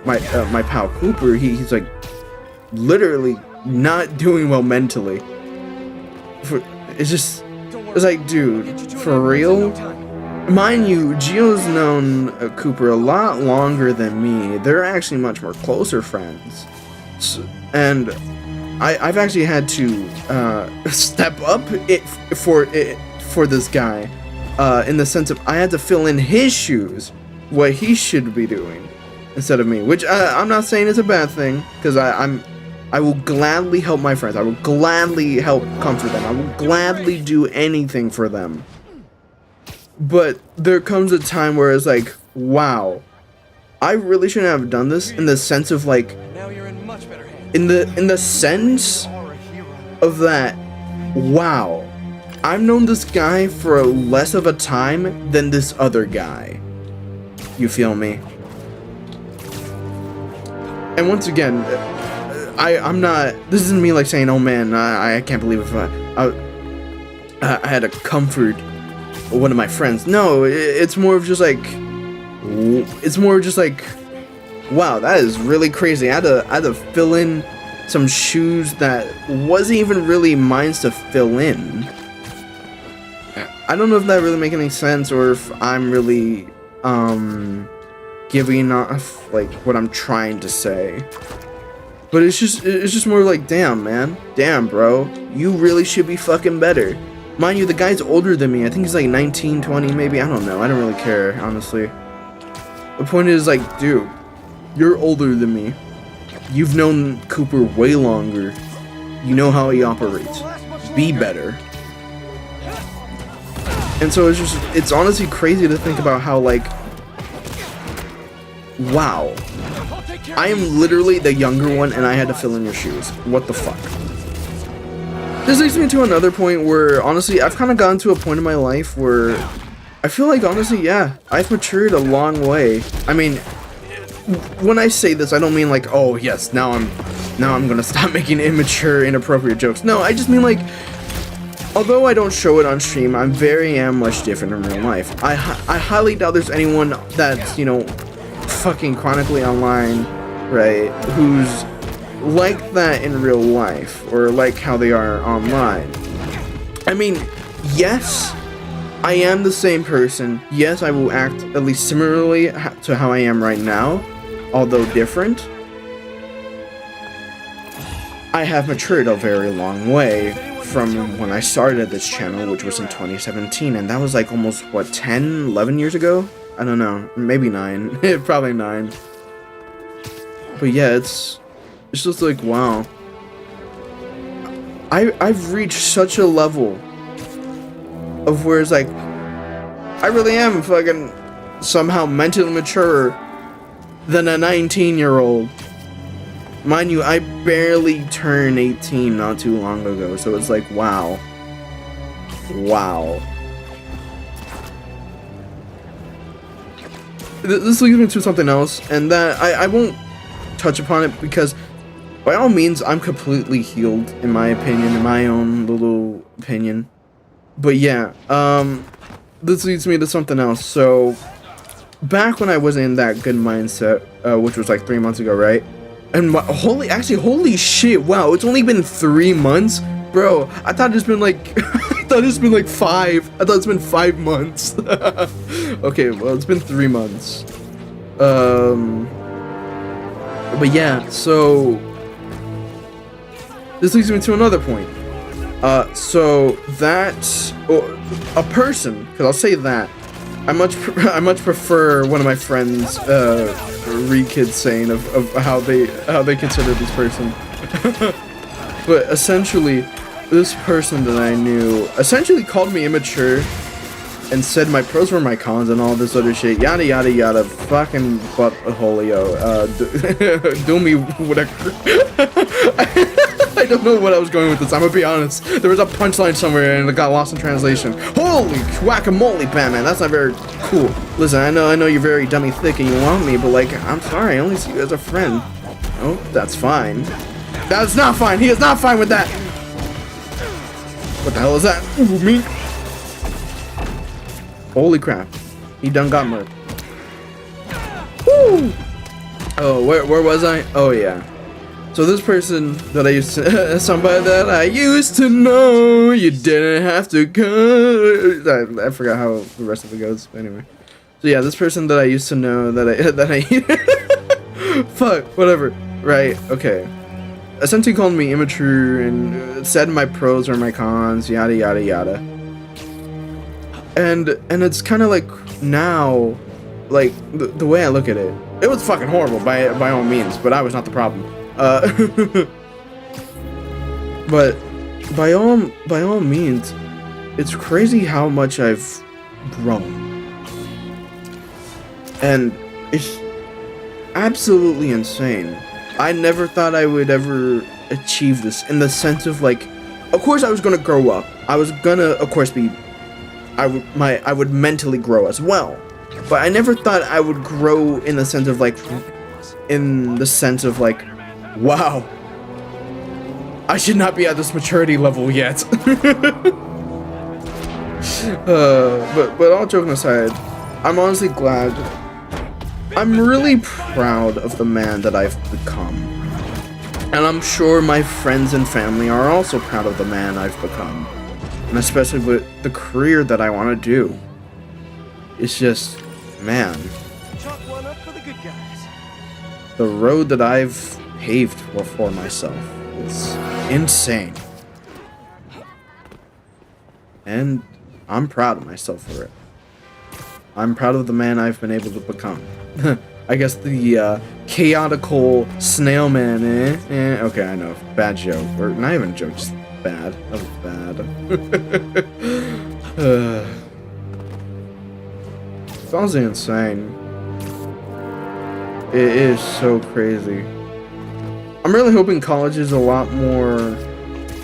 Speaker 1: my pal Cooper, he's like literally not doing well mentally. It's like, dude, for real? Mind you, Gio's known Cooper a lot longer than me. They're actually much more closer friends. And I've actually had to step up for this guy in the sense of I had to fill in his shoes, what he should be doing instead of me, which I'm not saying is a bad thing, because I will gladly help my friends. I will gladly help comfort them. I will gladly do anything for them. But there comes a time where it's like, wow, I really shouldn't have done this, in the sense of like,
Speaker 2: Now you're in much better hands.
Speaker 1: in the sense of that, wow, I've known this guy for less of a time than this other guy. You feel me? And once again, I'm not, this isn't me like saying, oh man, I can't believe if I had to comfort one of my friends. No, it's more of just like, wow, that is really crazy. I had to fill in some shoes that wasn't even really mine to fill in. I don't know if that really makes any sense, or if I'm really giving off like what I'm trying to say. But it's just more like, damn man, damn bro, you really should be fucking better. Mind you, the guy's older than me. I think he's like 19, 20 maybe, I don't know. I don't really care, honestly. The point is, like, dude, you're older than me. You've known Cooper way longer. You know how he operates. Be better. And so it's honestly crazy to think about how, like, wow, I am literally the younger one and I had to fill in your shoes. What the fuck? This leads me to another point where, honestly, I've kind of gotten to a point in my life where I feel like, honestly, yeah, I've matured a long way. I mean, when I say this, I don't mean like, oh yes, now I'm gonna stop making immature, inappropriate jokes. No, I just mean like, although I don't show it on stream, I am much different in real life. I highly doubt there's anyone that's, you know, fucking chronically online, right, who's like that in real life, or like how they are online. I mean, yes, I am the same person. Yes, I will act at least similarly to how I am right now, although different. I have matured a very long way from when I started this channel, which was in 2017, and that was like almost, what, 10, 11 years ago? I don't know, maybe 9, probably 9. But yeah, it's just like, wow. I've reached such a level of where it's like, I really am fucking somehow mentally mature than a 19-year-old. Mind you, I barely turned 18 not too long ago, so it's like, wow. Wow. This leads me to something else, and that I won't touch upon it because, by all means, I'm completely healed, in my opinion, in my own little opinion. But yeah, this leads me to something else. So, back when I wasn't in that good mindset, which was like 3 months ago, right? And holy shit, wow, it's only been 3 months? Bro, I thought it's been like, I thought it's been like 5. I thought it's been 5 months. Okay, well, it's been 3 months. But yeah, so this leads me to another point. So that, a person, because I'll say that, I much prefer one of my friends, Rekid saying of how they consider this person. But essentially, this person that I knew essentially called me immature and said my pros were my cons and all this other shit, yada yada yada, fucking buttholio, do me whatever. I don't know what I was going with this, I'm gonna be honest. There was a punchline somewhere and it got lost in translation. Holy guacamole, Batman, that's not very cool. Listen, I know you're very dummy thick and you want me, but like, I'm sorry, I only see you as a friend. Oh, that's fine. That's not fine, he is not fine with that. What the hell is that? Ooh, me. Holy crap. He done got murked. Woo! Oh, where was I? Oh, yeah. So this person that I used to, somebody that I used to know, you didn't have to go. I forgot how the rest of it goes, but anyway. So yeah, this person that I used to know, that I fuck, whatever. Right, okay. Essentially called me immature and said my pros or my cons, yada yada yada. And it's kind of like now, like the way I look at it, it was fucking horrible by all means, but I was not the problem. But by all means, it's crazy how much I've grown, and it's absolutely insane. I never thought I would ever achieve this in the sense of like, of course I was gonna grow up. I was gonna, of course, I would mentally grow as well. But I never thought I would grow in the sense of like, wow, I should not be at this maturity level yet. But all joking aside, I'm honestly glad. I'm really proud of the man that I've become. And I'm sure my friends and family are also proud of the man I've become. And especially with the career that I want to do. It's just, man,
Speaker 2: Chalk one up for the good guys.
Speaker 1: the road that I've paved for myself is insane. And I'm proud of myself for it. I'm proud of the man I've been able to become. I guess the chaotical snail man, okay, I know, bad joke. Or not even a joke, just bad. That was bad. It's honestly insane. It is so crazy. I'm really hoping college is a lot more...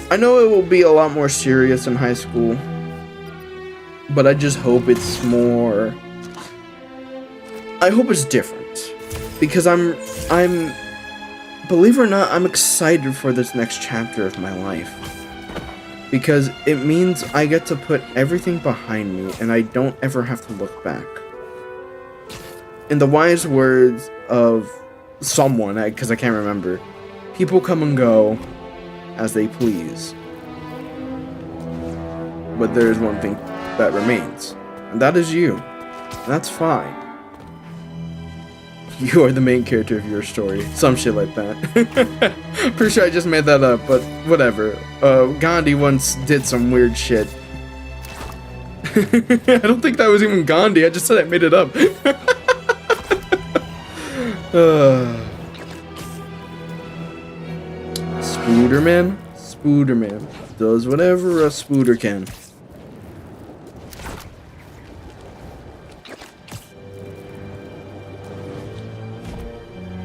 Speaker 1: I know it will be a lot more serious in high school, but I just hope it's more... I hope it's different. Because I'm... Believe it or not, I'm excited for this next chapter of my life. Because it means I get to put everything behind me and I don't ever have to look back. In the wise words of someone, because I can't remember, people come and go as they please. But there's one thing that remains, and that is you. And that's fine. You are the main character of your story. Some shit like that. Pretty sure I just made that up, but whatever. Gandhi once did some weird shit. I don't think that was even Gandhi, I just said I made it up. Spooderman? Spooderman does whatever a spooder can.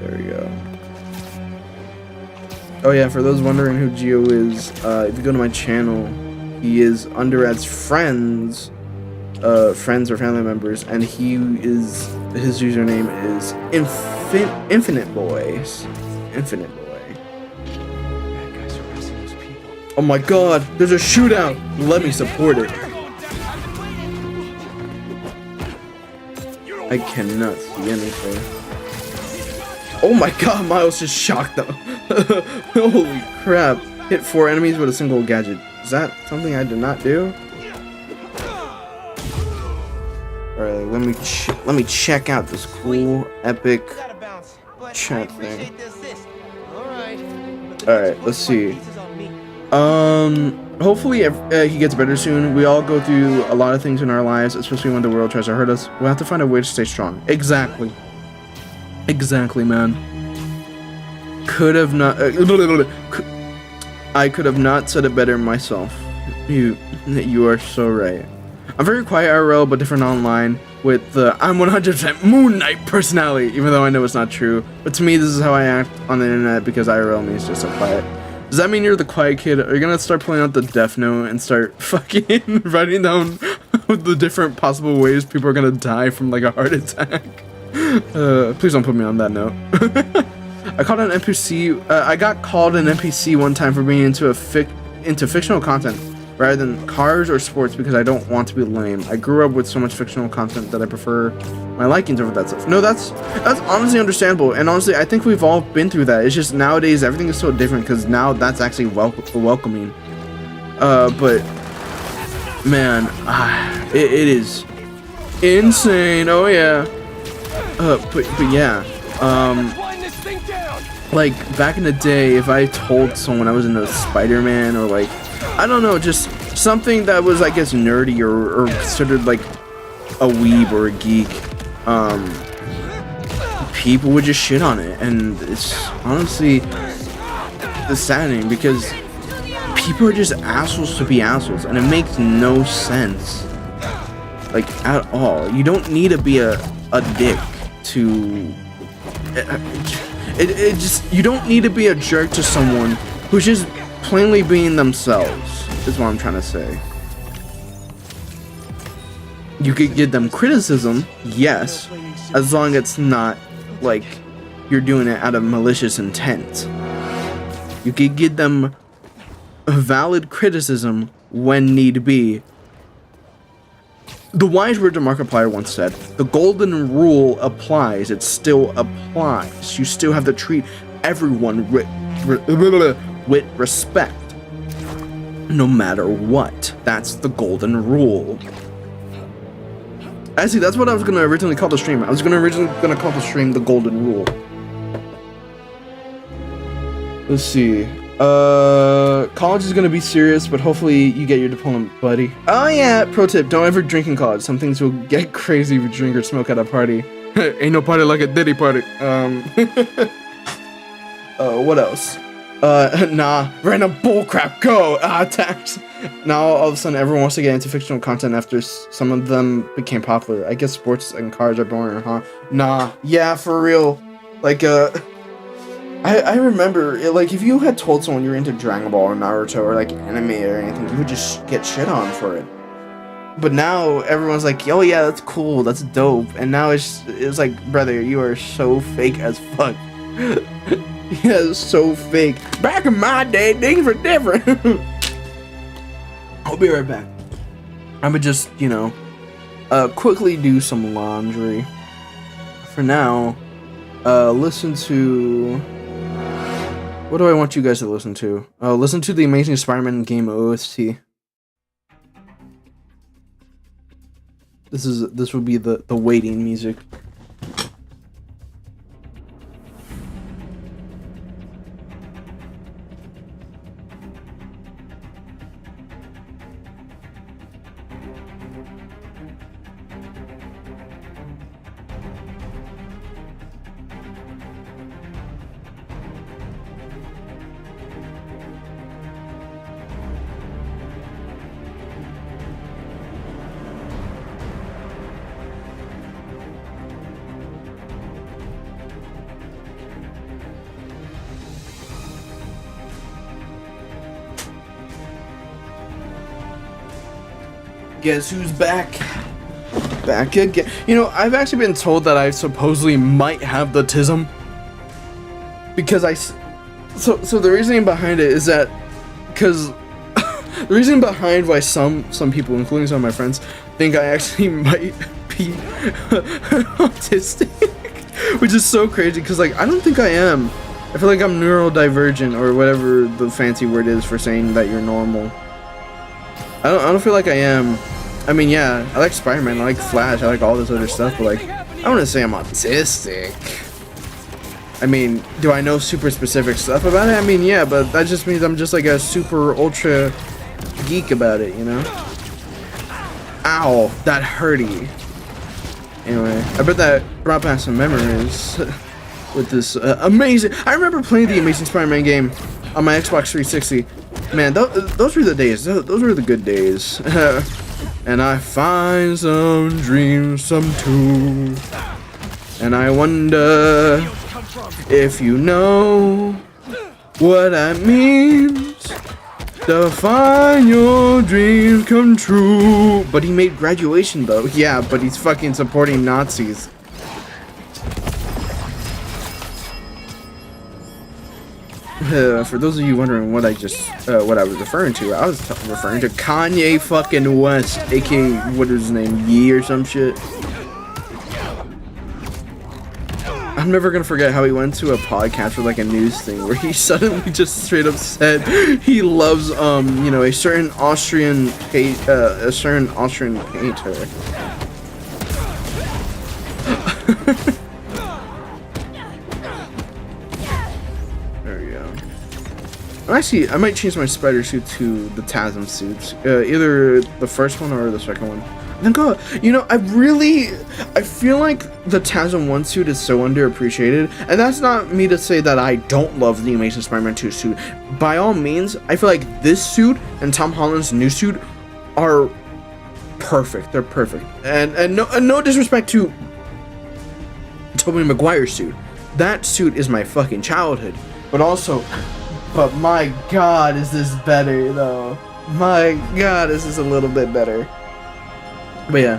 Speaker 1: There we go. Oh yeah, for those wondering who Geo is, if you go to my channel, he is under as friends or family members, and his username is Infinite Boys. Infinite Boy.
Speaker 2: Bad guys harassing those people.
Speaker 1: Oh my god, there's a shootout! Let me support it. I cannot see anything. Oh my god, Miles just shocked them. Holy crap. Hit 4 enemies with a single gadget. Is that something I did not do? Alright, let me check out this cool, epic chat thing. Alright, let's see. Hopefully he gets better soon. We all go through a lot of things in our lives, especially when the world tries to hurt us. We'll have to find a way to stay strong. Exactly. Exactly, man. Could have not... I could have not said it better myself. You are so right. I'm very quiet IRL, but different online with the I'm 100% Moon Knight personality, even though I know it's not true. But to me, this is how I act on the internet because IRL means just so quiet. Does that mean you're the quiet kid? Are you gonna start pulling out the Death Note and start fucking writing down the different possible ways people are gonna die from like a heart attack? Please don't put me on that note. I called an NPC. I got called an NPC one time for being into fictional content rather than cars or sports because I don't want to be lame. I grew up with so much fictional content that I prefer my likings over that stuff. No, that's honestly understandable, and honestly, I think we've all been through that. It's just nowadays everything is so different because now that's actually welcoming. But man, it is insane. Oh yeah. But yeah. Like back in the day, if I told someone I was into Spider-Man or like, I don't know, just something that was, I guess, nerdy or considered like a weeb or a geek, people would just shit on it, and it's honestly saddening because people are just assholes to be assholes, and it makes no sense, like, at all. You don't need to be a dick to it just, you don't need to be a jerk to someone who's just plainly being themselves, is what I'm trying to say. You could give them criticism, yes, as long as it's not like you're doing it out of malicious intent. You could give them a valid criticism when need be. The wise words of Markiplier once said, the golden rule applies, it still applies. You still have to treat everyone with respect, no matter what. That's the golden rule. Actually, that's what I was going to originally call the stream. I was originally going to call the stream the golden rule. Let's see. College is gonna be serious, but hopefully you get your diploma, buddy. Oh yeah, pro tip, don't ever drink in college. Some things will get crazy if you drink or smoke at a party. Ain't no party like a Diddy party. What else? Nah, random bullcrap, go! Tax! Now all of a sudden everyone wants to get into fictional content after some of them became popular. I guess sports and cars are boring, huh? Nah, yeah, for real. Like, I remember, like, if you had told someone you were into Dragon Ball or Naruto or, like, anime or anything, you would just get shit on for it. But now, everyone's like, oh yeah, that's cool, that's dope. And now it's like, brother, you are so fake as fuck. Yeah, it's so fake. Back in my day, things were different. I'll be right back. I'ma just, you know, quickly do some laundry. For now, listen to... What do I want you guys to listen to? Listen to the Amazing Spider-Man game OST. This will be the waiting music. Guess who's back? Back again. You know, I've actually been told that I supposedly might have the tism. Because so the reasoning behind it is that, because the reason behind why some people, including some of my friends, think I actually might be autistic, which is so crazy. Because, like, I don't think I am. I feel like I'm neurodivergent, or whatever the fancy word is for saying that you're normal. I don't feel like I am. I mean, yeah, I like Spider-Man, I like Flash, I like all this other stuff, but, like, I wouldn't say I'm autistic. I mean, do I know super specific stuff about it? I mean, yeah, but that just means I'm just like a super ultra geek about it, you know? Ow, that hurty. Anyway, I bet that brought back some memories with this amazing... I remember playing the Amazing Spider-Man game on my Xbox 360. Man, those were the days. Those were the good days. And I find some dreams, some too. And I wonder if you know what that means. To find your dreams come true. But he made Graduation, though. Yeah, but he's fucking supporting Nazis. For those of you wondering what I was referring to, I was referring to Kanye fucking West, aka what is his name, Yee or some shit. I'm never gonna forget how he went to a podcast or like a news thing where he suddenly just straight up said he loves you know, a certain Austrian painter. Actually, I might change my spider suit to the TASM suits. Either the first one or the second one. Then go. You know, I feel like the TASM 1 suit is so underappreciated. And that's not me to say that I don't love the Amazing Spider-Man 2 suit. By all means, I feel like this suit and Tom Holland's new suit are perfect. They're perfect. And no disrespect to Tobey Maguire's suit. That suit is my fucking childhood. But my god, is this better though? My god, is this a little bit better? But yeah,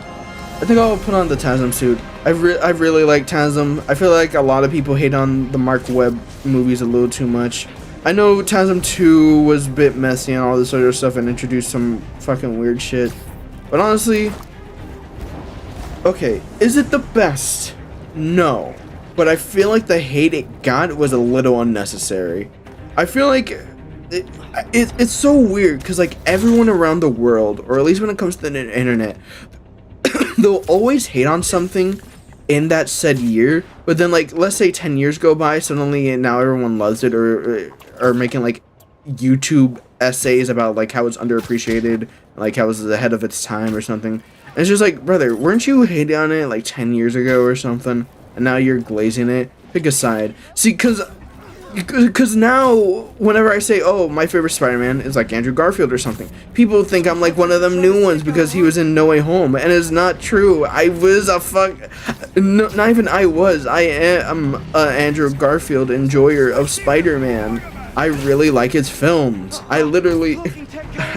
Speaker 1: I think I'll put on the TASM suit. I really like TASM. I feel like a lot of people hate on the Mark Webb movies a little too much. I know TASM 2 was a bit messy and all this other stuff and introduced some fucking weird shit. But honestly, okay, is it the best? No. But I feel like the hate it got was a little unnecessary. I feel like it's so weird because like everyone around the world, or at least when it comes to the internet, they'll always hate on something in that said year, but then like let's say 10 years go by, suddenly now everyone loves it, or making like YouTube essays about like how it's underappreciated, like how it's ahead of its time or something. And it's just like, brother, weren't you hating on it like 10 years ago or something, and now you're glazing it? Pick a side. See, because now whenever I say, oh, my favorite Spider-Man is like Andrew Garfield or something, people think I'm like one of them new ones because he was in No Way Home, and it's not true. I was not even I am a Andrew Garfield enjoyer of Spider-Man. I really like his films. I literally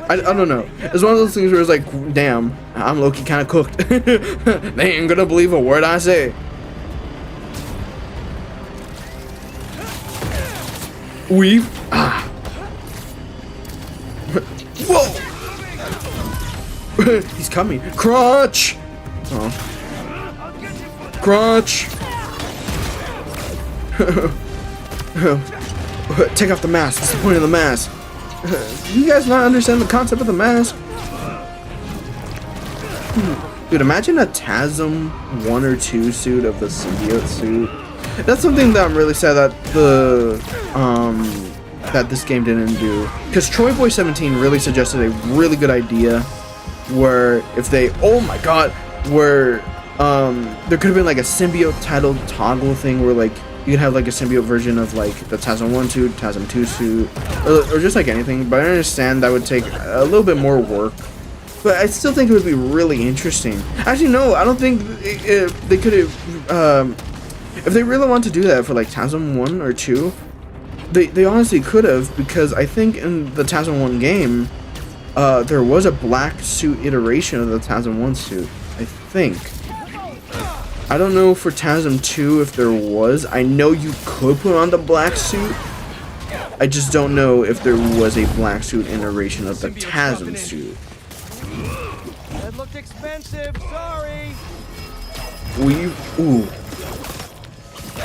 Speaker 1: I don't know. It's one of those things where it's like, damn, I'm low-key kind of cooked. They ain't gonna believe a word I say. Whoa! He's coming. Crotch! Oh. Crotch! Take off the mask. What's the point of the mask? You guys not understand the concept of the mask? Dude, imagine a TASM 1 or 2 suit of the symbiote suit. That's something that I'm really sad that that this game didn't do, because Troy Boy 17 really suggested a really good idea where if they, oh my god, where there could have been like a symbiote title toggle thing where like you could have like a symbiote version of like the TASM 1 suit, TASM 2 suit, or just like anything. But I understand that would take a little bit more work, but I still think it would be really interesting. Actually, no, I don't think they could have. If they really want to do that for like TASM 1 or 2, they honestly could have, because I think in the TASM 1 game, there was a black suit iteration of the TASM 1 suit, I think. I don't know for TASM 2 if there was. I know you could put on the black suit. I just don't know if there was a black suit iteration of the TASM suit.
Speaker 2: That looked expensive, sorry.
Speaker 1: Ooh.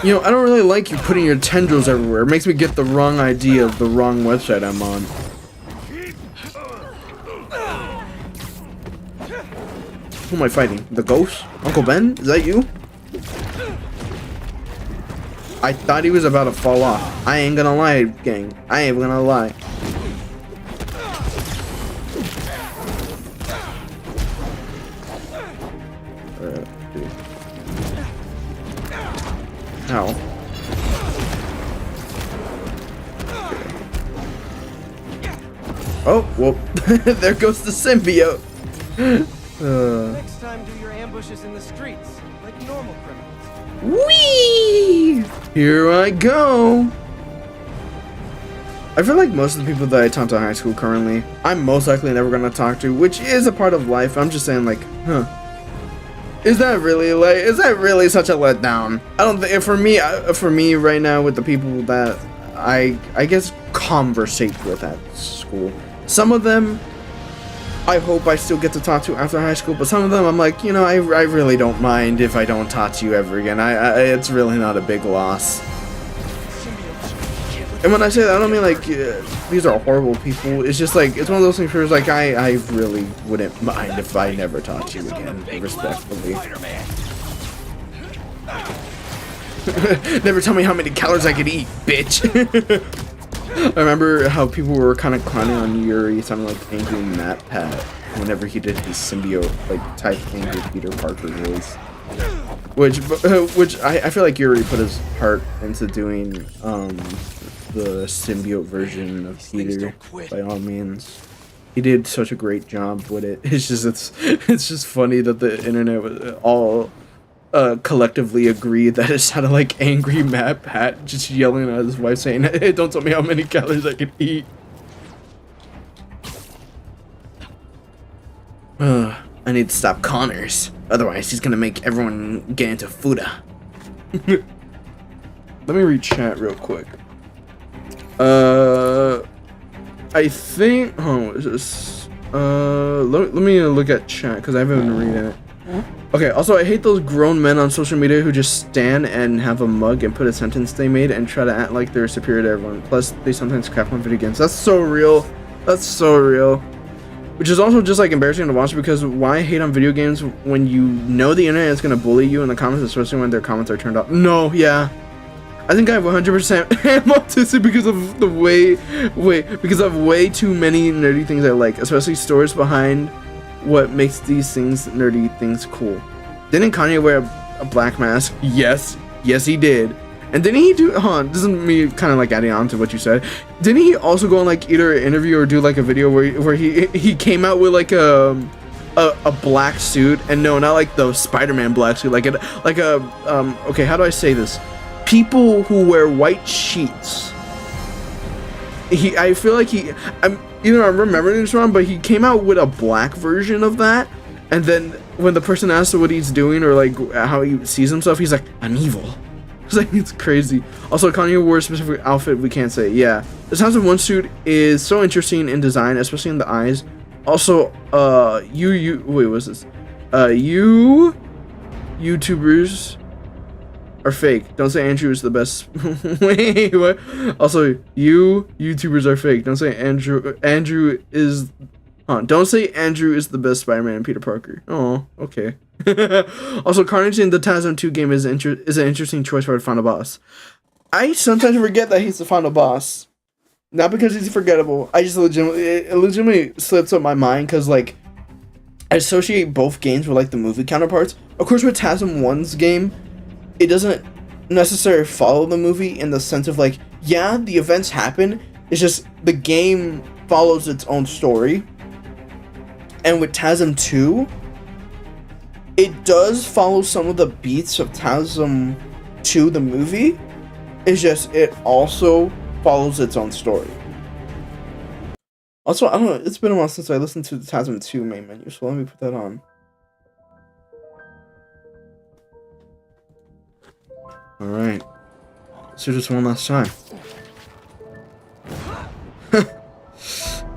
Speaker 1: You know, I don't really like you putting your tendrils everywhere. It makes me get the wrong idea of the wrong website I'm on. Who am I fighting? The ghost? Uncle Ben? Is that you? I thought he was about to fall off. I ain't gonna lie, gang. I ain't gonna lie. Ow. Oh, well, there goes the symbiote.
Speaker 2: Next time, do your ambushes in the streets, like normal criminals.
Speaker 1: Whee! Here I go. I feel like most of the people that I talk to in high school currently, I'm most likely never gonna talk to, which is a part of life. I'm just saying, like, huh. Is that really such a letdown? I don't think for me right now, with the people that I guess conversate with at school, some of them I hope I still get to talk to after high school, but some of them I'm like, you know, I really don't mind if I don't talk to you ever again. It's really not a big loss. And when I say that, I don't mean like these are horrible people. It's just like, it's one of those things where it's like I really wouldn't mind if I never talked to you again, respectfully.
Speaker 2: Spider-Man.
Speaker 1: Never tell me how many calories I could eat, bitch. I remember how people were kind of clowning on Yuri sounding like angry Matt Pat whenever he did his symbiote like type angry Peter Parker voice. Which I feel like Yuri put his heart into doing the symbiote version of Peter by all means. He did such a great job with it. It's just funny that the internet was all collectively agreed that it sounded like angry Matt Pat just yelling at his wife saying, "Hey, don't tell me how many calories I can eat." I need to stop Connors. Otherwise, he's gonna make everyone get into Fuda. Let me read chat real quick. I think. Oh, is this? Let me look at chat because I haven't been reading it. Okay. Also, I hate those grown men on social media who just stand and have a mug and put a sentence they made and try to act like they're superior to everyone. Plus, they sometimes crap on video games. That's so real. That's so real. Which is also just like embarrassing to watch because why hate on video games when you know the internet is gonna bully you in the comments, especially when their comments are turned off? No, yeah. I think I have 100% am autistic because of the because I have way too many nerdy things I like, especially stories behind what makes these things nerdy things cool. Didn't Kanye wear a black mask? Yes, he did. And didn't he do? This is me kind of like adding on to what you said. Didn't he also go on like either an interview or do like a video where he came out with like a black suit, and no, not like the Spider-Man black suit, like okay, how do I say this? People who wear white sheets. I feel like I'm remembering this wrong, but he came out with a black version of that, and then when the person asks what he's doing or like how he sees himself, he's like, "I'm evil." It's crazy. Also, Kanye wore a specific outfit we can't say. Yeah, the Townsend one suit is so interesting in design, especially in the eyes. Also, wait, what's this? You YouTubers are fake. Don't say Andrew is the best. Wait, what? Also, you YouTubers are fake. Don't say Andrew is. Don't say Andrew is the best Spider-Man and Peter Parker. Oh, okay. Also, Carnage in the Tazum 2 game is an interesting choice for a final boss. I sometimes forget that he's the final boss. Not because he's forgettable. I just legitimately slips up my mind because, like, I associate both games with, like, the movie counterparts. Of course, with Tazum 1's game, it doesn't necessarily follow the movie in the sense of, like, yeah, the events happen. It's just the game follows its own story. And with Tazum 2, it does follow some of the beats of Tazum 2, the movie. It's just, it also follows its own story. Also, I don't know, it's been a while since I listened to the Tazum 2 main menu, so let me put that on. Alright. So just one last time.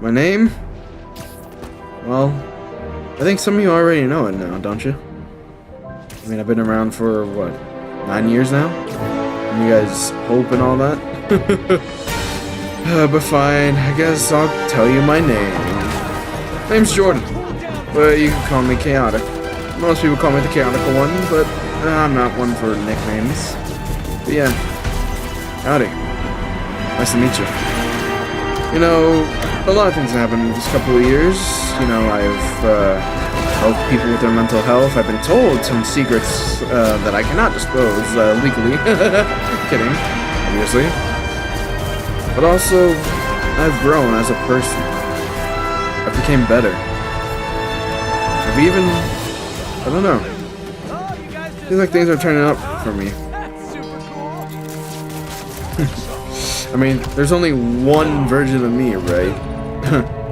Speaker 1: My name? Well, I think some of you already know it now, don't you? I mean, I've been around for, what, 9 years now? And you guys hope and all that? But fine, I guess I'll tell you my name. My name's Jordan, but you can call me Chaotic. Most people call me the Chaotic one, but I'm not one for nicknames. But yeah, howdy. Nice to meet you. You know, a lot of things have happened in this couple of years. You know, I've helped people with their mental health. I've been told some secrets that I cannot disclose legally. Kidding, obviously. But also, I've grown as a person. I became better. I've even, I don't know. Seems like things are turning up for me. I mean, there's only one version of me, right?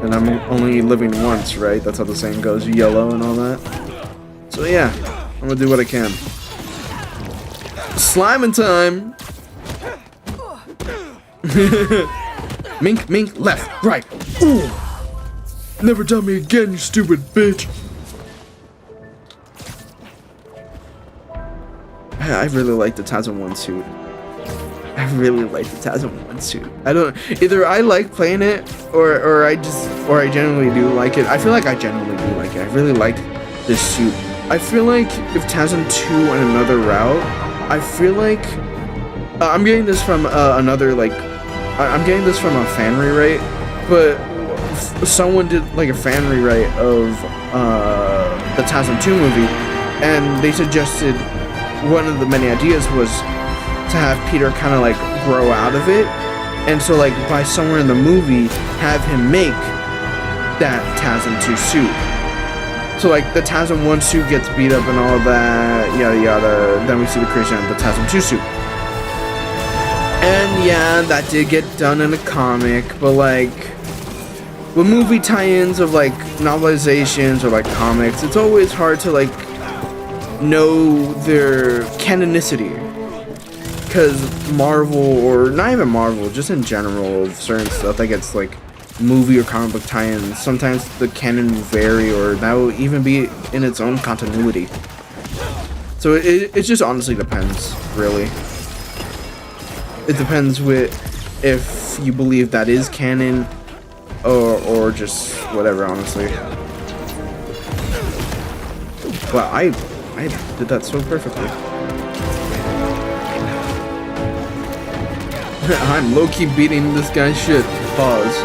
Speaker 1: And I'm only living once, right? That's how the saying goes, YOLO and all that. So yeah, I'm gonna do what I can. Sliming time! Mink, left, right. Ooh! Never tell me again, you stupid bitch! I really like the Tazum 1 suit. I really like the Tazum 1 suit. Either I like playing it or I genuinely do like it. I feel like I genuinely do like it. I really like this suit. I feel like if Tazum 2 went another route, I feel like I'm getting this from another like I'm getting this from a fan rewrite, but someone did like a fan rewrite of the TASM 2 movie, and they suggested one of the many ideas was to have Peter kind of like grow out of it, and so like by somewhere in the movie have him make that TASM 2 suit. So like the TASM 1 suit gets beat up and all that, yada yada, then we see the creation of the TASM 2 suit. And yeah, that did get done in a comic, but like with movie tie-ins of like novelizations or like comics, it's always hard to like know their canonicity. Because Marvel, or not even Marvel, just in general, of certain stuff that gets like movie or comic book tie-ins, sometimes the canon will vary, or that will even be in its own continuity. So it just honestly depends, really. It depends if you believe that is canon, or just whatever, honestly. Well, I did that so perfectly. I'm low-key beating this guy's shit. Pause.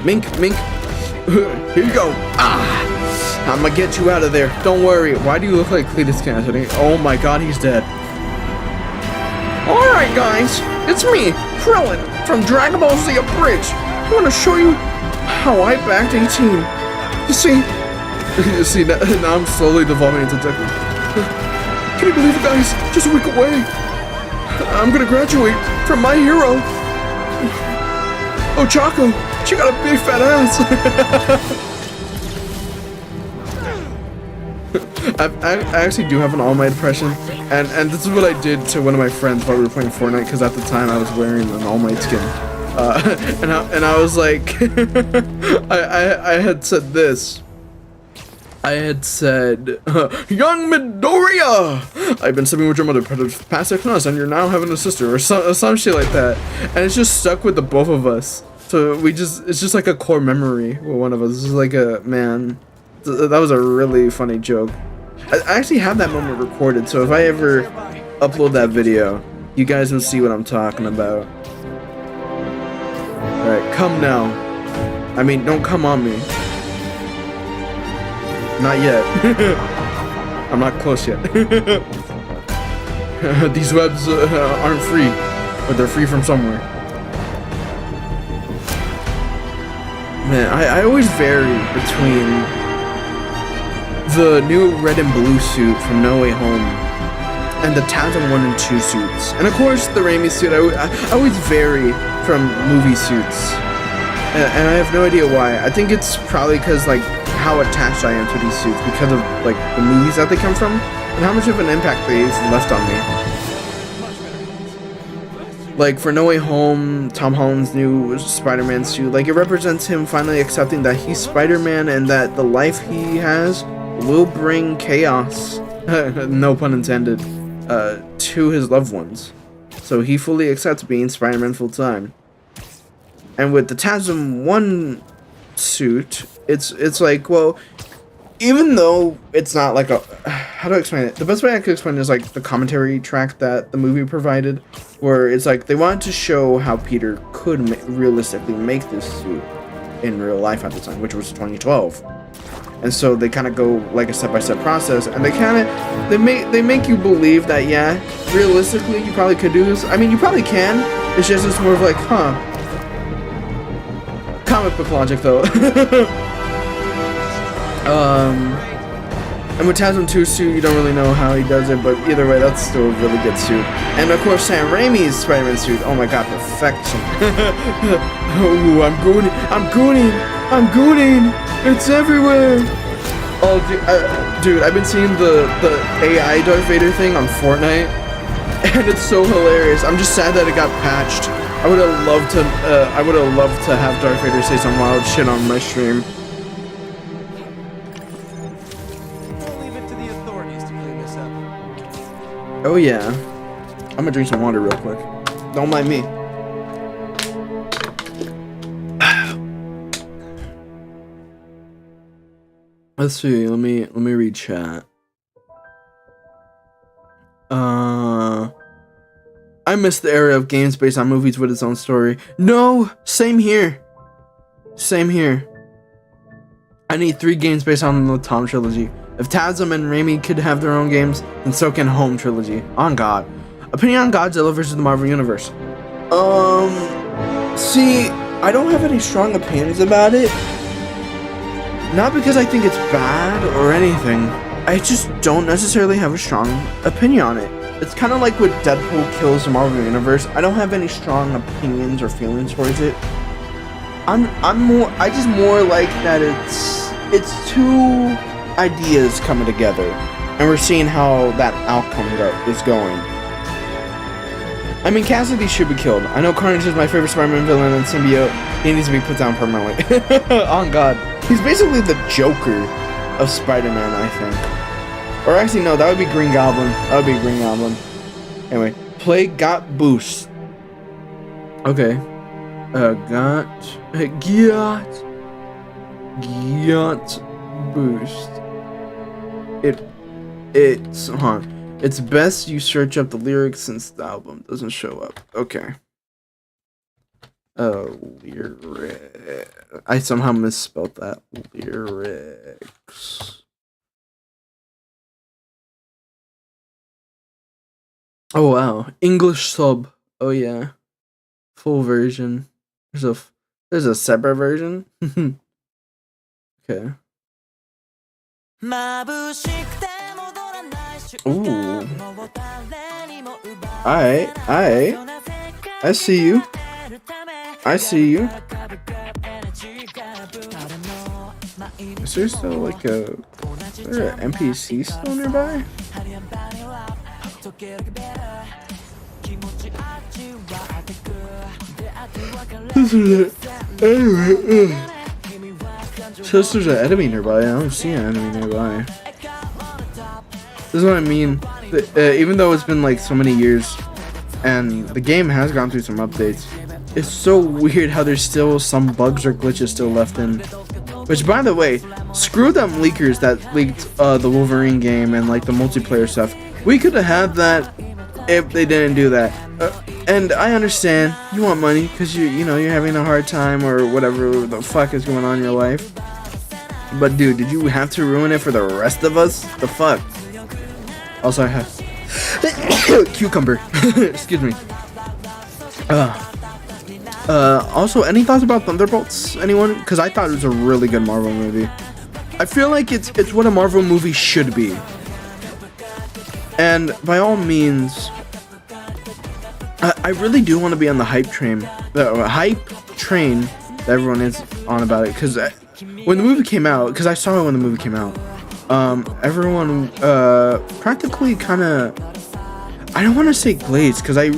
Speaker 1: Mink, here you go. I'm gonna get you out of there. Don't worry. Why do you look like Cletus Cassidy? Oh my god, he's dead. Alright guys, it's me, Krillin, from Dragon Ball Z Abridged. I want to show you how I backed 18. You see, now I'm slowly devolving into Deku. Can you believe it, guys? Just a week away. I'm gonna graduate from my hero. Oh, Chaco, she got a big fat ass. I actually do have an All Might impression, and this is what I did to one of my friends while we were playing Fortnite, because at the time I was wearing an All Might skin, and I was like, I had said this. I had said, young Midoriya, I've been sleeping with your mother past 6 months, and you're now having a sister, or some shit like that, and it's just stuck with the both of us. So it's just like a core memory with one of us. It's like a, man, that was a really funny joke. I actually have that moment recorded, so if I ever upload that video, you guys will see what I'm talking about. Alright, come now. I mean, don't come on me. Not yet. I'm not close yet. These webs aren't free, but they're free from somewhere. Man, I always vary between the new red and blue suit from No Way Home and the TASM 1 and 2 suits. And of course, the Raimi suit, I always vary from movie suits. And I have no idea why. I think it's probably because, like, how attached I am to these suits because of, like, the movies that they come from and how much of an impact they've left on me. Like, for No Way Home, Tom Holland's new Spider-Man suit, like, it represents him finally accepting that he's Spider-Man and that the life he has will bring chaos, no pun intended, to his loved ones. So he fully accepts being Spider-Man full-time. And with the TASM 1 suit, it's like, well, even though it's not like a, how do I explain it? The best way I could explain it is like the commentary track that the movie provided, where it's like they wanted to show how Peter could realistically make this suit in real life at the time, which was 2012. And so they kind of go like a step-by-step process, and they make you believe that, yeah, realistically you probably could do this. I mean, you probably can. It's more of like, huh. Comic book logic, though. And with TASM 2 suit, you don't really know how he does it, but either way, that's still a really good suit. And of course, Sam Raimi's Spider-Man suit. Oh my god, perfection. Oh, I'm gooning. It's everywhere. Oh, dude, I've been seeing the AI Darth Vader thing on Fortnite, and it's so hilarious. I'm just sad that it got patched. I would have loved to have Darth Vader say some wild shit on my stream.
Speaker 2: We'll leave it to the authorities to clean this up.
Speaker 1: Oh yeah. I'm gonna drink some water real quick. Don't mind me. Let's see, let me read chat. I miss the era of games based on movies with its own story. No, same here. Same here. I need 3 games based on the Tom trilogy. If Tazum and Raimi could have their own games, then so can Home trilogy. On God. Opinion on Godzilla vs. the Marvel Universe. See, I don't have any strong opinions about it. Not because I think it's bad or anything. I just don't necessarily have a strong opinion on it. It's kind of like when Deadpool kills the Marvel Universe. I don't have any strong opinions or feelings towards it. I just more like that it's 2 ideas coming together, and we're seeing how that outcome is going. I mean, Cassidy should be killed. I know Carnage is my favorite Spider-Man villain and symbiote. He needs to be put down permanently. On God. He's basically the Joker of Spider-Man, I think. Or actually, no, that would be Green Goblin. That would be Green Goblin. Anyway, play Got Boost. Okay. Got Boost. It's best you search up the lyrics since the album doesn't show up. Okay. Lyric. I somehow misspelled that. Lyrics. Oh wow, English sub. Oh yeah, full version. There's a separate version. Okay. Ooh. I see you. I see you. Is there still like is there an NPC still nearby? Says there's an enemy nearby. I don't see an enemy nearby. This is what I mean. Even though it's been like so many years, and the game has gone through some updates, it's so weird how there's still some bugs or glitches still left in. Which, by the way, screw them leakers that leaked the Wolverine game and like the multiplayer stuff. We could have had that if they didn't do that. And I understand you want money because you know you're having a hard time or whatever the fuck is going on in your life. But dude, did you have to ruin it for the rest of us? The fuck. Also, I have cucumber. Excuse me. Also, any thoughts about Thunderbolts? Anyone? Because I thought it was a really good Marvel movie. I feel like it's what a Marvel movie should be. And by all means, I really do want to be on the hype train. The hype train that everyone is on about it. Because when the movie came out, because I saw it when the movie came out, everyone practically kind of, I don't want to say glazed, because I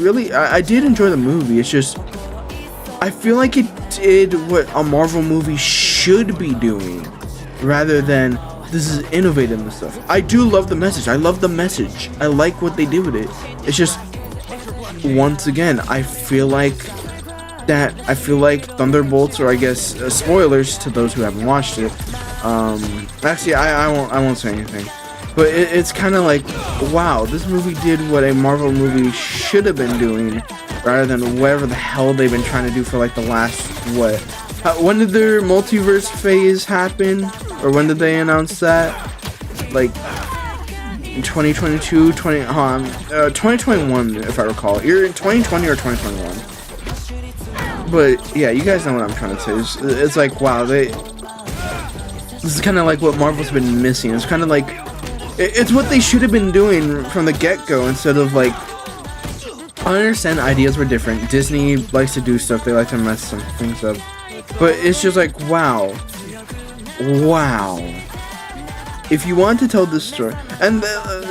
Speaker 1: did enjoy the movie. It's just, I feel like it did what a Marvel movie should be doing, rather than this is innovative and stuff. I do love the message. I love the message. I like what they do with it. It's just, once again, I feel like Thunderbolts, or I guess spoilers to those who haven't watched it. Actually, I won't say anything. But it's kind of like, wow, this movie did what a Marvel movie should have been doing, rather than whatever the hell they've been trying to do for like the last, what? When did their multiverse phase happen? Or when did they announce that? Like, in 2022, 2021, if I recall. You're in 2020 or 2021. But, yeah, you guys know what I'm trying to say. It's like, wow, this is kind of like what Marvel's been missing. It's kind of like, it's what they should have been doing from the get-go, instead of like, I understand ideas were different. Disney likes to do stuff. They like to mess some things up. But it's just like, wow. If you want to tell this story, and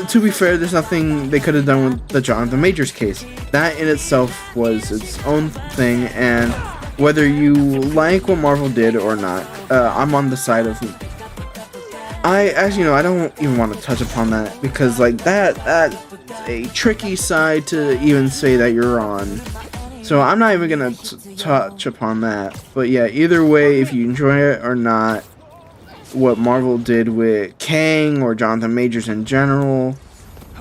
Speaker 1: to be fair, there's nothing they could have done with the Jonathan Majors case. That in itself was its own thing, and whether you like what Marvel did or not, I'm on the side of... I don't even want to touch upon that, because like that's a tricky side to even say that you're on. So I'm not even gonna touch upon that. But yeah, either way, if you enjoy it or not, what Marvel did with Kang or Jonathan Majors in general,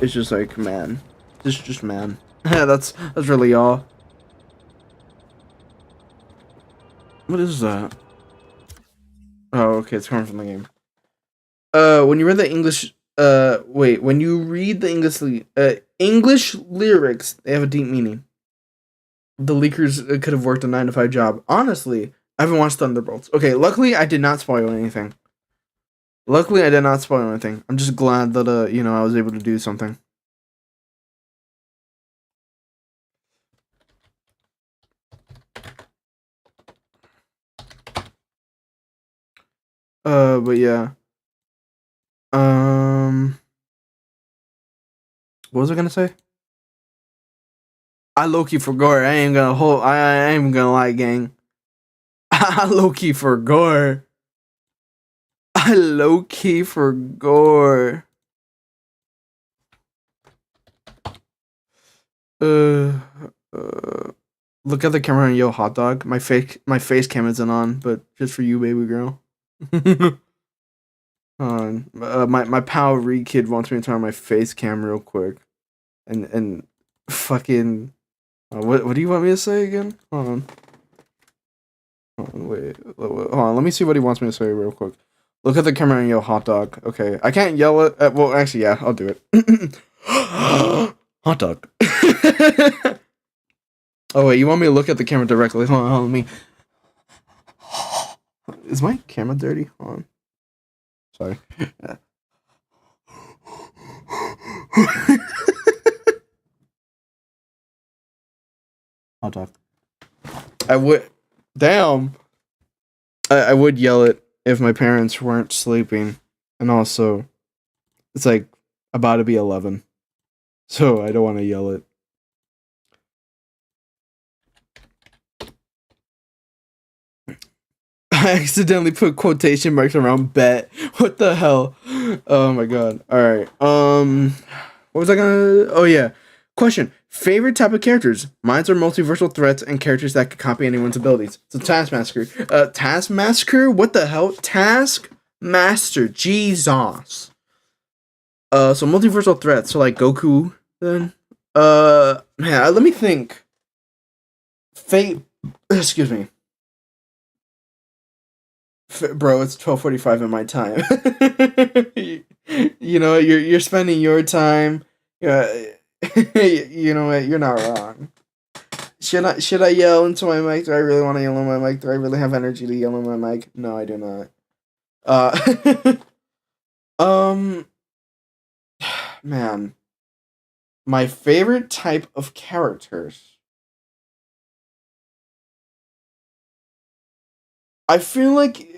Speaker 1: it's just like, man, this is just man. That's really all. What is that? Oh, okay, it's coming from the game. When you read the English, wait, when you read the English lyrics, they have a deep meaning. The leakers could have worked a 9 to 5 job. Honestly, I haven't watched Thunderbolts. Okay, luckily I did not spoil anything. Luckily I did not spoil anything. I'm just glad that I was able to do something. But yeah. What was I gonna say? I low key forgot. I ain't gonna lie, gang. I low key forgot. I low key forgot. Uh, Look at the camera and yo, hot dog. My face cam isn't on, but just for you, baby girl. My pal Reed kid wants me to turn on my face cam real quick, and fucking. What do you want me to say again? Hold on. Wait, hold on. Let me see what he wants me to say real quick. Look at the camera and yell hot dog. Okay, I can't yell it. Well, actually, yeah, I'll do it. Hot dog. Oh wait, you want me to look at the camera directly? Hold on, let me. Is my camera dirty? Hold on. Sorry. Hot dog. I would. Damn. I would yell it if my parents weren't sleeping, and also, it's like about to be 11, so I don't want to yell it. I accidentally put quotation marks around bet. What the hell? Oh my god. Alright. What was I gonna. Oh yeah. Question. Favorite type of characters? Mines are multiversal threats and characters that can copy anyone's abilities. So Taskmaster. Taskmaster? What the hell? Taskmaster. Jesus. So multiversal threats. So like Goku then? Man, let me think. Excuse me. Bro, it's 12:45 in my time. You're spending your time. You know what? You're not wrong. Should I yell into my mic? Do I really want to yell on my mic? Do I really have energy to yell on my mic? No, I do not. Um, man, my favorite type of characters. I feel like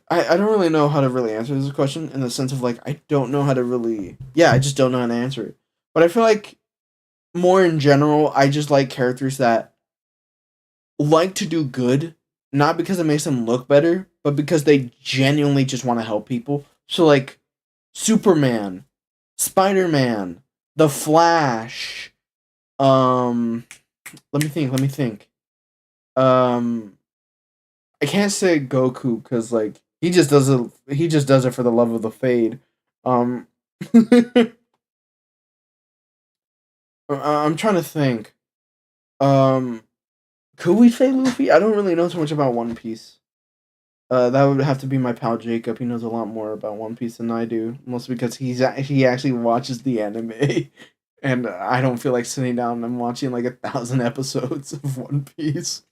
Speaker 1: I don't really know how to really answer this question in the sense of like I don't know how to really I just don't know how to answer it. But I feel like more in general, I just like characters that like to do good, not because it makes them look better, but because they genuinely just want to help people. So like Superman, Spider-Man, The Flash, let me think. Um I can't say Goku because like he just does it. He just does it for the love of the fade. Um, I'm trying to think. Um, could we say Luffy? I don't really know too much about One Piece. That would have to be my pal Jacob. He knows a lot more about One Piece than I do, mostly because he actually watches the anime, and I don't feel like sitting down and watching like 1,000 episodes of One Piece.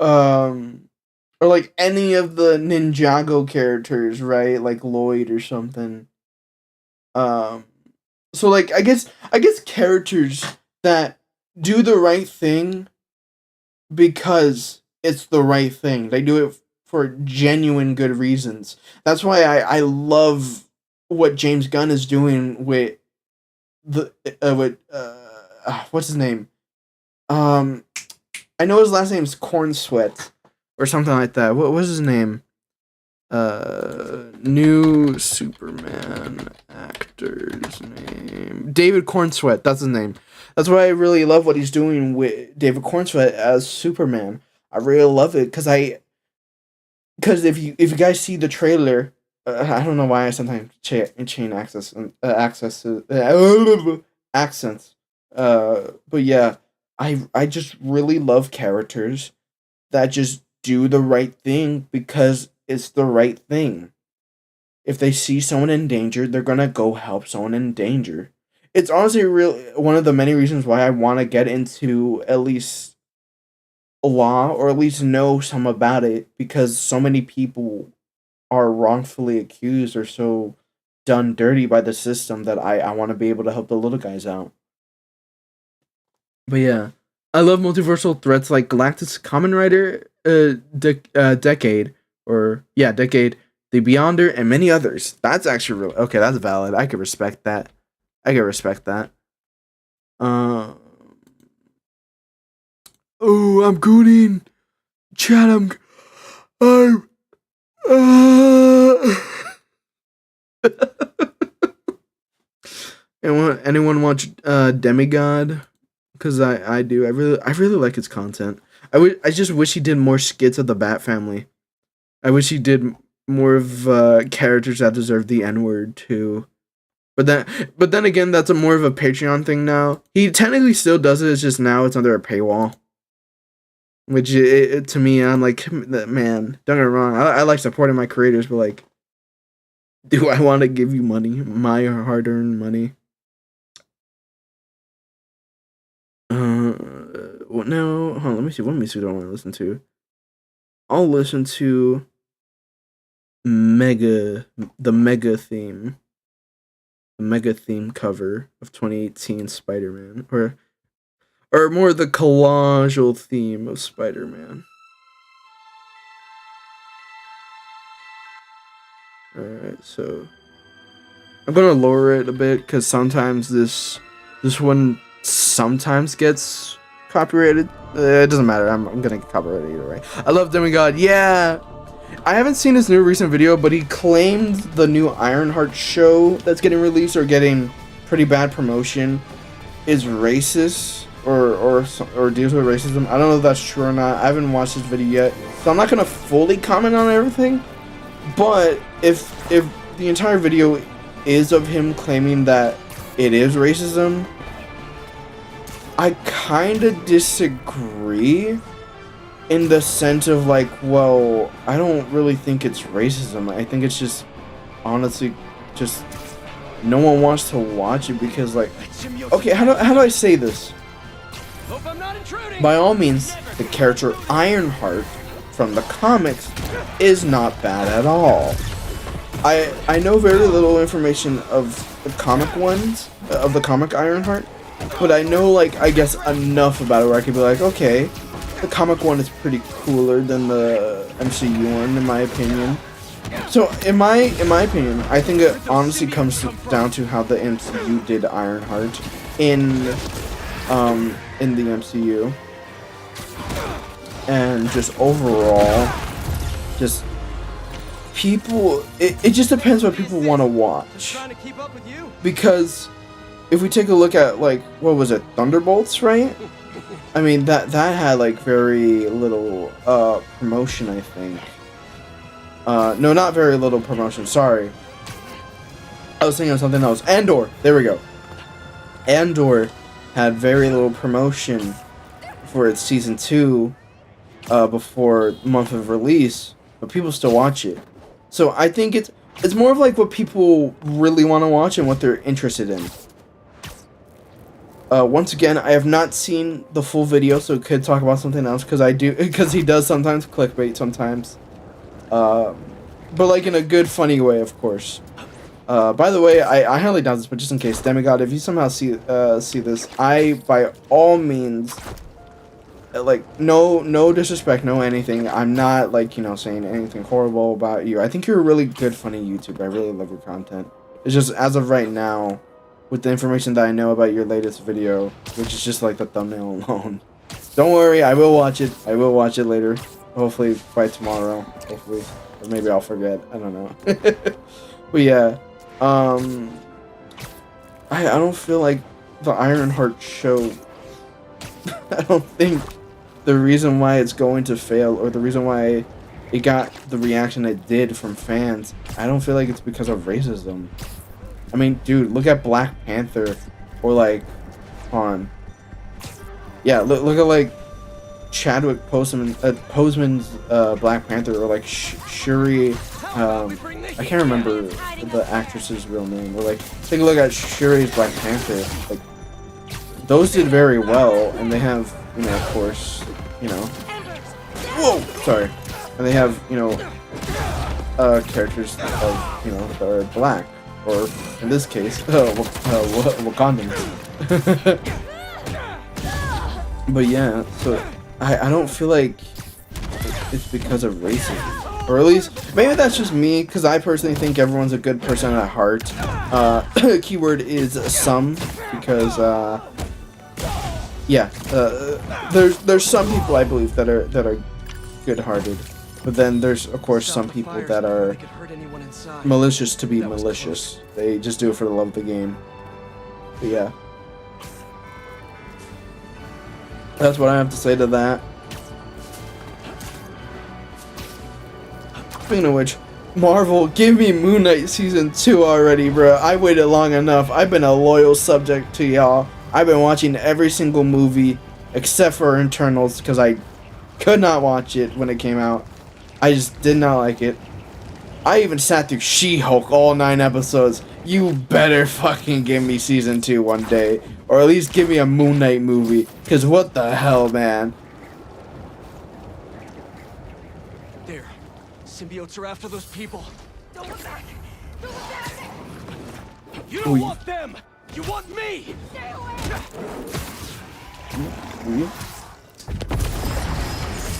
Speaker 1: Um, or like any of the Ninjago characters, right? Like Lloyd or something. Um, so like I guess characters that do the right thing because it's the right thing. They do it for genuine good reasons. That's why I love what James Gunn is doing with the with what's his name? Um, I know his last name's Corn Sweat or something like that. What was his name? New Superman actor's name. David Cornsweet, that's his name. That's why I really love what he's doing with David Cornsweet as Superman. I really love it because if you guys see the trailer, I don't know why I sometimes chain accents. But yeah, I just really love characters that just do the right thing because it's the right thing. If they see someone in danger, they're gonna go help someone in danger. It's honestly real one of the many reasons why I want to get into at least law or at least know some about it because so many people are wrongfully accused or so done dirty by the system that I want to be able to help the little guys out. But yeah, I love multiversal threats like Galactus Common Rider, Decade, or yeah, Decade, The Beyonder, and many others. That's actually really okay. That's valid. I could respect that. I could respect that. Oh, I'm gooning. Chat, I'm. Anyone watch Demigod? Because I do. I really like his content. I just wish he did more skits of the Bat Family. I wish he did more of characters that deserve the N word too. But then again, that's a more of a Patreon thing now. He technically still does it. It's just now it's under a paywall. Which to me, I'm like, man, don't get me wrong. I like supporting my creators, but like, do I want to give you money, my hard-earned money? Well, no, hold on, let me see. What music do I want to listen to? I'll listen to the Mega theme cover of 2018 Spider-Man, or more the collageual theme of Spider-Man. Alright, so I'm gonna lower it a bit because sometimes this one sometimes gets copyrighted. It doesn't matter. I'm gonna get copyrighted either way. I love Demigod. Yeah, I haven't seen his new recent video, but he claimed the new Ironheart show that's getting released or getting pretty bad promotion is racist or deals with racism. I don't know if that's true or not. I haven't watched this video yet, so I'm not gonna fully comment on everything. But if the entire video is of him claiming that it is racism, I kind of disagree in the sense of like, well, I don't really think it's racism. I think it's just honestly just no one wants to watch it because like, okay, how do I say this? By all means, the character Ironheart from the comics is not bad at all. I know very little information of the comic ones, of the comic Ironheart, but I know like I guess enough about it where I could be like, okay, the comic one is pretty cooler than the MCU one in my opinion. So in my opinion, I think it honestly comes down to how the MCU did Ironheart in the MCU. And just overall, just people, it just depends what people want to watch. Because if we take a look at like, what was it, Thunderbolts, right? I mean, that had like very little promotion, I think. No, not very little promotion, sorry. I was thinking of something else. Andor, there we go. Andor had very little promotion for its season 2 before month of release, but people still watch it. So I think it's more of like what people really want to watch and what they're interested in. Once again, I have not seen the full video, so could talk about something else because he does sometimes clickbait sometimes. But like in a good, funny way, of course. By the way, I highly doubt this, but just in case, Demigod, if you somehow see this, I by all means, like no disrespect, no anything. I'm not like saying anything horrible about you. I think you're a really good, funny YouTuber. I really love your content. It's just as of right now, with the information that I know about your latest video, which is just like the thumbnail alone. Don't worry, I will watch it. I will watch it later. Hopefully by tomorrow. Hopefully, or maybe I'll forget. I don't know. But yeah. I don't feel like the Ironheart show, I don't think the reason why it's going to fail or the reason why it got the reaction it did from fans, I don't feel like it's because of racism. I mean, dude, look at Black Panther or like on. Yeah, look at like Chadwick Boseman's Black Panther, or like Shuri. I can't remember the actress's real name. Or like take a look at Shuri's Black Panther. Like those did very well, and they have, you know, of course, you know. Whoa, sorry. And they have, you know, characters of, you know, that are black, or in this case, Wakandans. But yeah, so I don't feel like it's because of racism, or at least maybe that's just me, because I personally think everyone's a good person at heart. Keyword is some, because yeah, there's some people I believe that are good-hearted. But then there's, of course, some people that are malicious to be malicious. They just do it for the love of the game. But yeah. That's what I have to say to that. Speaking of which, Marvel, give me Moon Knight Season 2 already, bro. I waited long enough. I've been a loyal subject to y'all. I've been watching every single movie except for Eternals, because I could not watch it when it came out. I just did not like it. I even sat through She-Hulk all 9 episodes. You better fucking give me Season 2 one day. Or at least give me a Moon Knight movie. Because what the hell, man?
Speaker 2: There. Symbiotes are after those people. Don't look back! Don't look back! You don't want them! You want me! Stay away!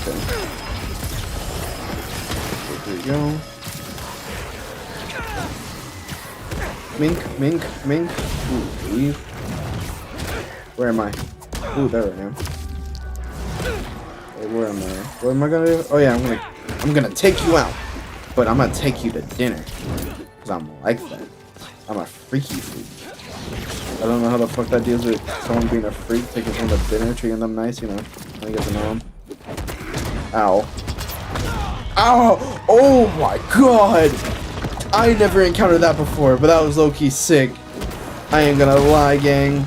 Speaker 1: Okay. There we go. Mink. Ooh, leave. Where am I? Ooh, there I am. Wait, where am I? What am I gonna do? Oh yeah, I'm gonna take you out. But I'm gonna take you to dinner. Cause I'm like that. I'm a freaky freak. I don't know how the fuck that deals with someone being a freak, taking someone to dinner, treating them nice, you know. I get to know them. Ow. Ow! Oh my god! I never encountered that before, but that was low-key sick. I ain't gonna lie, gang.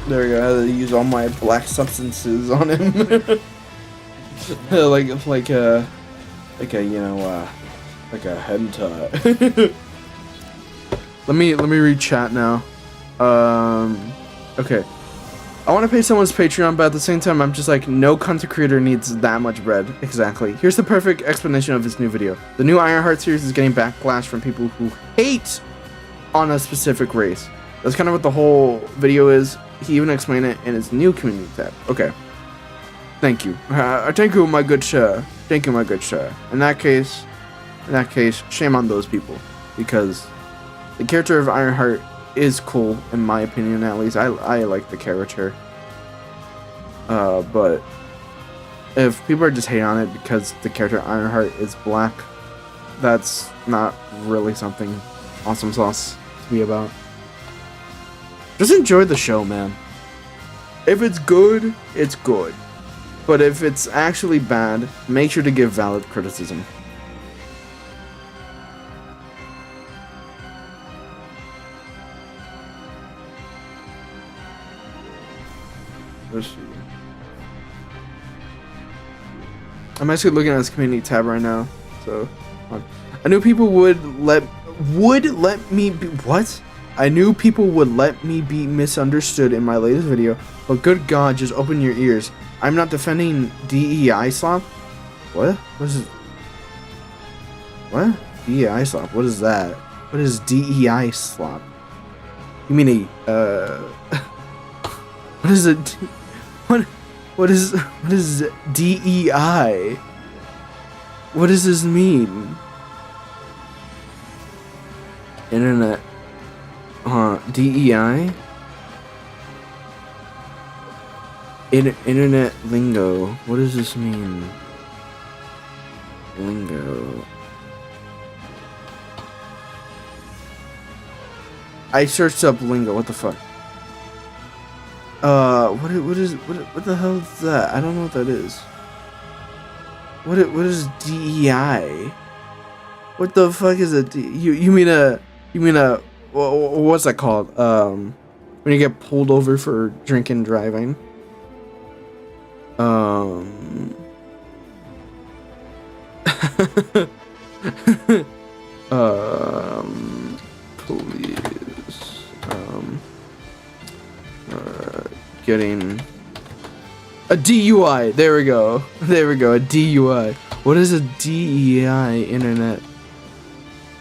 Speaker 1: There we go, I had to use all my black substances on him. like a, you know, like a hentai. Let me read chat now. Okay. I want to pay someone's Patreon, but at the same time, I'm just like, no content creator needs that much bread. Exactly. Here's the perfect explanation of this new video. The new Ironheart series is getting backlash from people who hate on a specific race. That's kind of what the whole video is. He even explained it in his new community tab. Okay. Thank you. Thank you, my good sir. Thank you, my good sir. In that case, shame on those people. Because the character of Ironheart is cool, in my opinion, at least. I like the character. But if people are just hating on it because the character Ironheart is black, that's not really something Awesome Sauce to be about. Just enjoy the show, man. If it's good, it's good. But if it's actually bad, make sure to give valid criticism. Let's see. I'm actually looking at this community tab right now. So, I knew people would let me be what? I knew people would let me be misunderstood in my latest video, but good God, just open your ears. I'm not defending DEI slop. What? What is it? What? DEI slop? What is that? What is DEI slop? You mean a what is it? What is DEI? What does this mean? Internet. DEI? Internet lingo. What does this mean? Lingo. I searched up lingo. What the fuck? What the hell is that? I don't know what that is. What is DEI? What the fuck is a D? You mean a what's that called? When you get pulled over for drinking driving. Police. Getting a DUI. There we go. There we go. A DUI. What is a DEI internet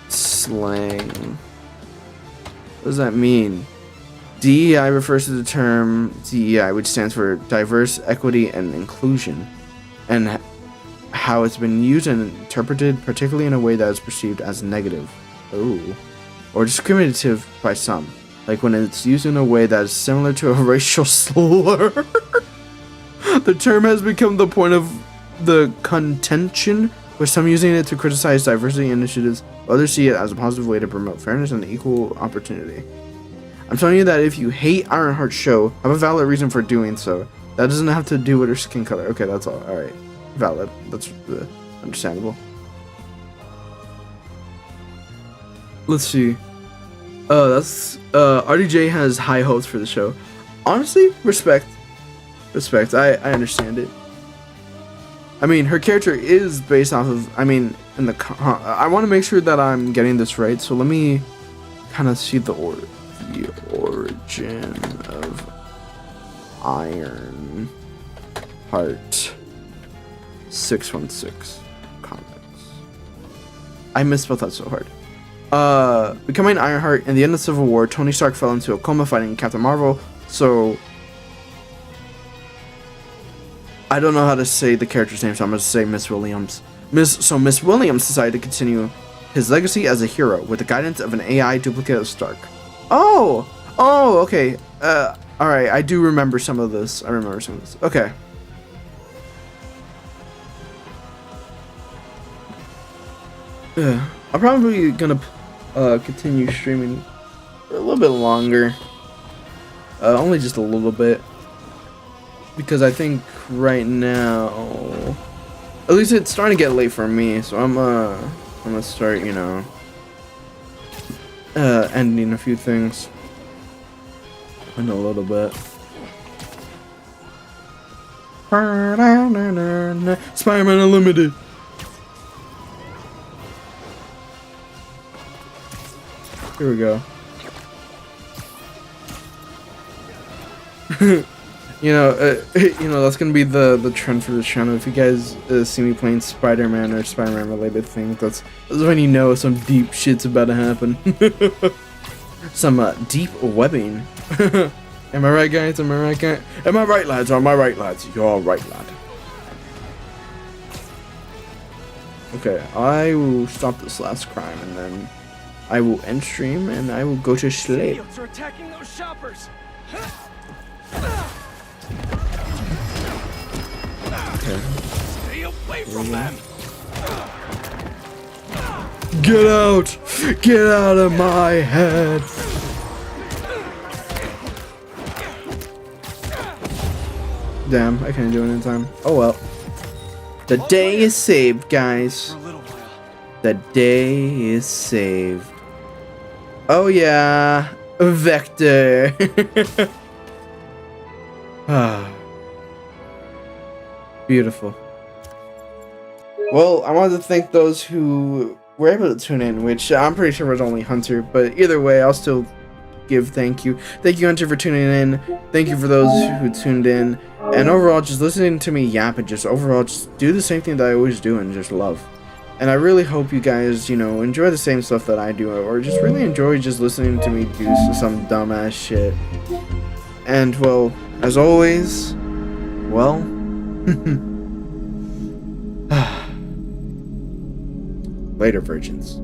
Speaker 1: slang? What does that mean? DEI refers to the term DEI, which stands for diverse, equity, and inclusion, and how it's been used and interpreted, particularly in a way that is perceived as negative, or discriminative by some, like when it's used in a way that is similar to a racial slur. The term has become the point of the contention, with some using it to criticize diversity initiatives, others see it as a positive way to promote fairness and equal opportunity. I'm telling you that if you hate Ironheart's show, have a valid reason for doing so. That doesn't have to do with her skin color. Okay, that's all. Alright. Valid. That's understandable. Let's see. That's RDJ has high hopes for the show. Honestly, respect. Respect. I understand it. I mean, her character is based off of, I mean, in the I want to make sure that I'm getting this right, so let me kind of see the origin of Ironheart 616 comics. I misspelled that so hard. Becoming Ironheart, in the end of Civil War, Tony Stark fell into a coma fighting Captain Marvel, so I don't know how to say the character's name, so I'm going to say Miss Williams. Miss Williams decided to continue his legacy as a hero with the guidance of an AI duplicate of Stark. Oh, okay. Alright, I do remember some of this. Okay. I'm probably gonna continue streaming for a little bit longer. Only just a little bit. Because I think right now, at least it's starting to get late for me, so I'm gonna start, you know, ending a few things in a little bit. Spider-Man Unlimited. Here we go. You know, that's gonna be the trend for this channel. If you guys see me playing Spider-Man or Spider-Man related things, that's when you know some deep shit's about to happen. Some deep webbing. Am I right, guys? Am I right, guys? Am I right, lads? Am I right, lads? You're right, lad. Okay, I will stop this last crime and then I will end stream and I will go to sleep.
Speaker 2: Symbiotes are attacking those shoppers.
Speaker 1: Okay.
Speaker 2: Stay away from them.
Speaker 1: Get out! Get out of my head! Damn, I can't do it in time. Oh well. The day is saved, guys.
Speaker 2: For a little while.
Speaker 1: The day is saved. Oh yeah, Vector. Ah, beautiful. Well, I wanted to thank those who were able to tune in, which I'm pretty sure was only Hunter, but either way, I'll still give thank you. Thank you, Hunter, for tuning in. Thank you for those who tuned in. And overall, just listening to me yap and just overall just do the same thing that I always do and just love. And I really hope you guys, you know, enjoy the same stuff that I do, or just really enjoy just listening to me do some dumbass shit. And, well, as always, well, later, virgins.